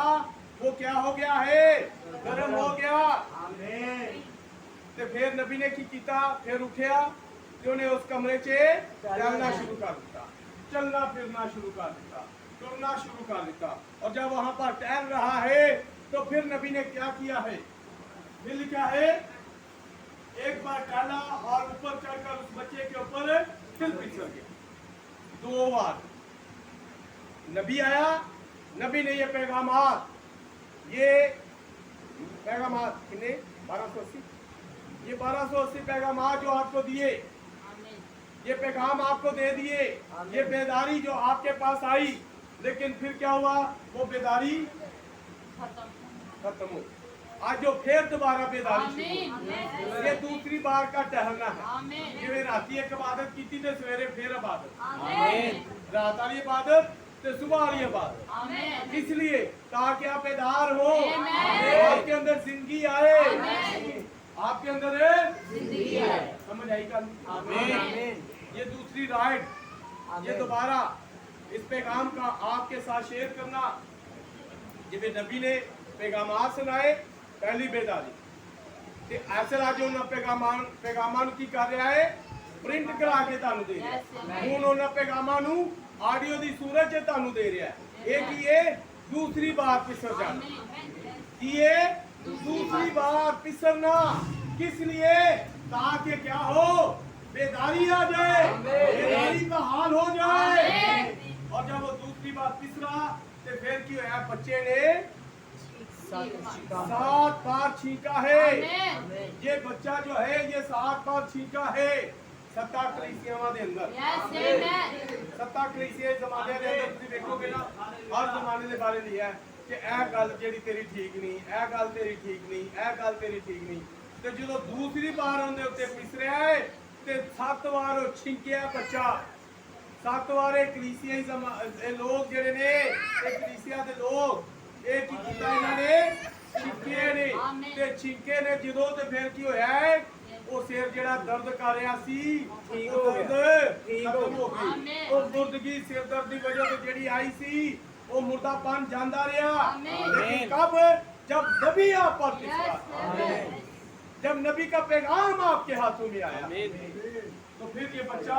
वो क्या हो गया है, गर्म हो गया। तो फिर नबी ने की किया, फिर उठा, उन्हें उस कमरे से चलना शुरू कर दिया, चलना फिरना शुरू कर दिया, टुरना शुरू कर दिया। और जब वहां पर टहल रहा है तो फिर नबी ने क्या किया है, फिर लिखा है एक बार टहला और ऊपर चढ़कर उस बच्चे के ऊपर फिर फिसल गया। 2 बार नबी आया, नबी ने ये पैगामात कितने 1280, ये 1280 पैगामात जो आपको दिए, ये पैगाम आपको दे दिए, ये बेदारी जो आपके पास आई, लेकिन फिर क्या हुआ, वो बेदारी खत्म हो। आज जो फिर दोबारा बेदारी, ये दूसरी बार का टहलना है। ये राती एक इबादत की थी तो सवेरे फिर इबादत, रात वाली इबादत तो सुबह वाली इबादत, इसलिए ताकि आप बेदार हो, आपके अंदर जिंदगी आए, आपके अंदर जिंदगी आए। समझ आई कल? ये दूसरी राइड, ये दोबारा इस पैगाम का आपके साथ शेयर करना। जिन्हें नबी ने पैगाम सुनाए, पहली बेदारी ते ऐसे राजे उन्होंने पैगामां की कर रहा है, प्रिंट करा के तानू दे रहा है। उन्होंने पैगामां ऑडियो दी सूरत च तानू दे रहा है। एक ये दूसरी बार पिसर जाना, ये दूसरी बार पिसरना किस लिए, ताकि क्या हो, बेदारी आ जाए, बेदारी का हाल हो जाए। और जब वो दूसरी बार पिसरा तो फिर क्यों है, बच्चे ने 7 बार छींका है। ये बच्चा जो है ये 7 बार छींका है। 7 कलीसियावां दे अंदर, 7 कलीसिया जमाने दे अंदर तुसीं देखोगे ना, हर जमाने दे बारे लिया है कि ए गल जेड़ी तेरी ठीक नहीं, ए गल तेरी ठीक नहीं, ए गल तेरी ठीक नहीं। तो जो दूसरी बार उनके उत्ते पिसरिया है ते 7 बार छिंकिया बच्चा, 7 बार कलीसिया लोग जेड़े ने, कलीसिया दे लोग एक ही किया, इन्होंने छिंके ने ते छिंके ने जो, तो फिर की होया है, ਉਹ ਸਿਰ ਜਿਹੜਾ ਦਰਦ ਕਰ ਰਿਹਾ ਸੀ ਠੀਕ ਉਹ ਹੋ ਗਿਆ। ਦਰਦ ਠੀਕ ਖਤਮ ਹੋ ਹੋ ਗਈ ਆਮੀਨ। ਉਹ ਮੁਰਦਗੀ ਸਿਰ ਦਰਦ ਦੀ ਵਜ੍ਹਾ ਤੋਂ ਜਿਹੜੀ ਆਈ ਸੀ ਉਹ ਮੁਰਦਾਪਨ ਜਾਂਦਾ रहा आमीन। लेकिन कब जब नबी आप पर Yes, विश्वास yes. जब नबी का पैगाम आपके हाथों में आया आमीन। तो फिर ये बच्चा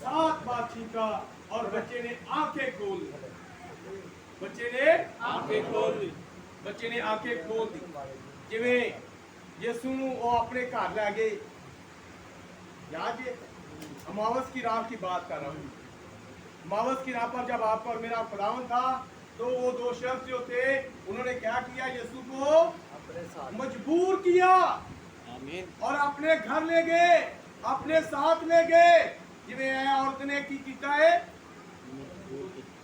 7 बार छींका और बच्चे ने आंखें खोल दी बच्चे ने आंखें खोल दी बच्चे ने आंखें खोल दी जिवें यीशु ਨੂੰ ਉਹ अपने घर ले गए याद है अमावस की रात की बात कर रहा हूँ अमावस की रात पर जब आपका और मेरा खुदावन था तो वो 2 शख्स जो थे उन्होंने क्या किया यीशु को अपने साथ मजबूर किया आमीन। और अपने घर ले गए अपने साथ ले गए जिवें औरत ने की कीता है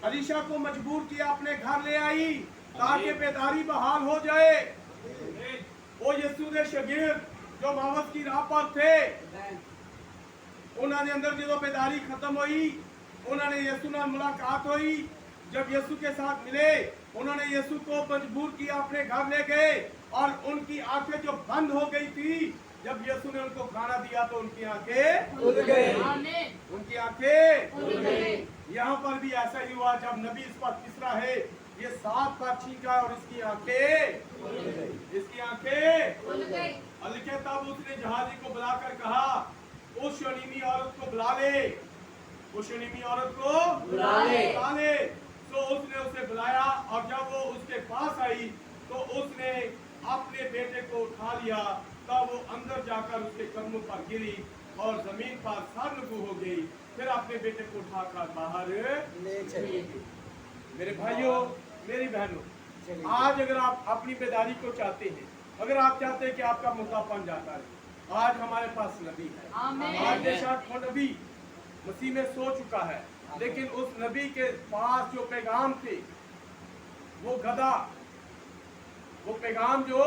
अलीशा को मजबूर किया अपने घर ले आई ताकि बेदारी बहाल हो जाए वो यीशु के शागिर्द जो मावस की राह पर थे उन्होंने अंदर जो बेदारी खत्म हुई उन्होंने यीशु नाल मुलाकात हुई जब यीशु के साथ मिले उन्होंने यीशु को मजबूर किया अपने घर ले गए और उनकी आंखें जो बंद हो गई थी जब यीशु ने उनको खाना दिया तो उनकी आंखें खुल गए। आमीन। उनकी आंखें खुल गई। यहाँ पर भी ऐसा ही हुआ जब नबी इस पर तीसरा है ये 7 बार छींका और इसकी आंखें खुल गई। अलिके तब उसने जहाजी को बुलाकर कहा उस शनीमी औरत को बुला ले उस शनीमी औरत को बुला ले। तो उसने उसे बुलाया और जब वो उसके पास आई तो उसने अपने बेटे को उठा लिया तब वो अंदर जाकर उसके कदमों पर गिरी और जमीन पर सरनगू हो गई फिर अपने बेटे को उठाकर बाहर ले चलिए। मेरे भाइयों मेरी बहनों आज अगर आप अपनी बेदारी को चाहते हैं अगर आप चाहते हैं कि आपका मुद्दापन जाता है आज हमारे पास नबी है आमीन। आज बेशक वो नबी मसीह में सो चुका है लेकिन उस नबी के पास जो पैगाम थे वो गधा वो पैगाम जो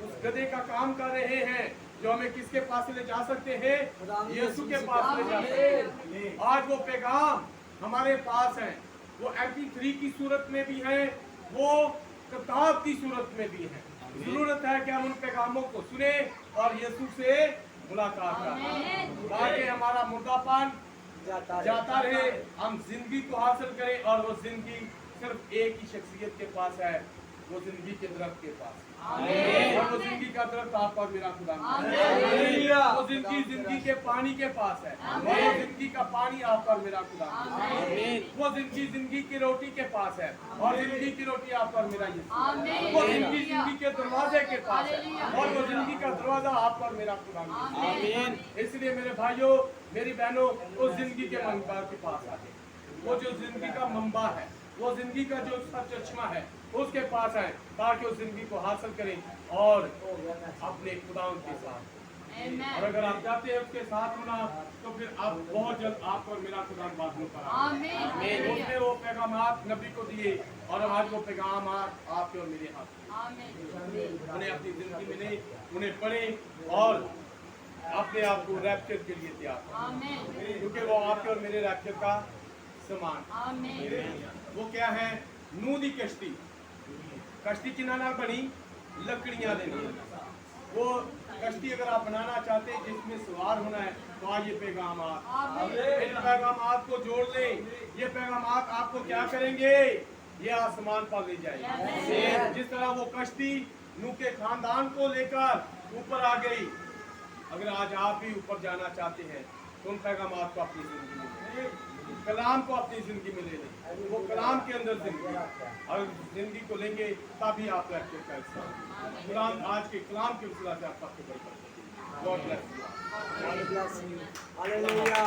उस गधे का काम कर रहे हैं जो हमें किसके पास से ले जा सकते हैं यीशु के पास ले जा सकते हैं आज वो पैगाम हमारे पास है वो MP3 की सूरत में भी है वो किताब की सूरत में भी है जरूरत है कि हम उन पैगामों को सुने और यीशु से मुलाकात करें ताकि हमारा मुर्दापन जाता रहे हम जिंदगी को हासिल करें और वो जिंदगी सिर्फ एक ही शख्सियत के पास है वो जिंदगी के दरख्त के पास और वो जिंदगी का दरख्त आप और मेरा खुदा वो जिंदगी के पानी के पास है वो जिंदगी का पानी आप और मेरा खुदा वो जिंदगी की रोटी के पास है और जिंदगी की रोटी आप और मेरा यीशु वो जिंदगी के दरवाजे के पास है और वो जिंदगी का दरवाजा आप और मेरा खुदा इसलिए मेरे भाइयों मेरी बहनों उस जिंदगी के मंबा के पास आए वो जो जिंदगी का मंबा है वो जिंदगी का जो चश्मा है उसके पास है ताकि उस जिंदगी को हासिल करें और अपने खुदाओं के साथ और अगर आप चाहते हैं उसके साथ होना तो फिर आप बहुत जल्द आप और मेरा खुदा बात आमीन। उसने वो पैगामात नबी को दिए और आज वो पैगामात आपके और मेरे हाथ उन्हें अपनी जिंदगी में नहीं उन्हें पढ़े और अपने आप को रैप्चर के लिए तैयार क्योंकि वो आपके और मेरे रैप्चर का समान वो क्या है नूह दी कश्ती कश्ती किन्ना नाल बनी लकड़ियां दे नाल वो कश्ती अगर आप बनाना चाहते हैं जिसमें सवार होना है तो आज ये पैगामात इन पैगामात को जोड़ लें ये पैगामात आपको क्या करेंगे ये आसमान पर ले जाएंगे जिस तरह वो कश्ती नूह के खानदान को लेकर ऊपर आ गई अगर आज आप भी ऊपर जाना चाहते हैं तो उन पैगामात को अपनी जिंदगी में कलाम को अपनी जिंदगी में ले लें वो कलाम के अंदर जिंदगी और जिंदगी को लेंगे तभी आप रैप्चर कर सकते कलाम आज के कलाम के वसीला से आप सबको बरकत दें। God bless you. God bless you. Hallelujah.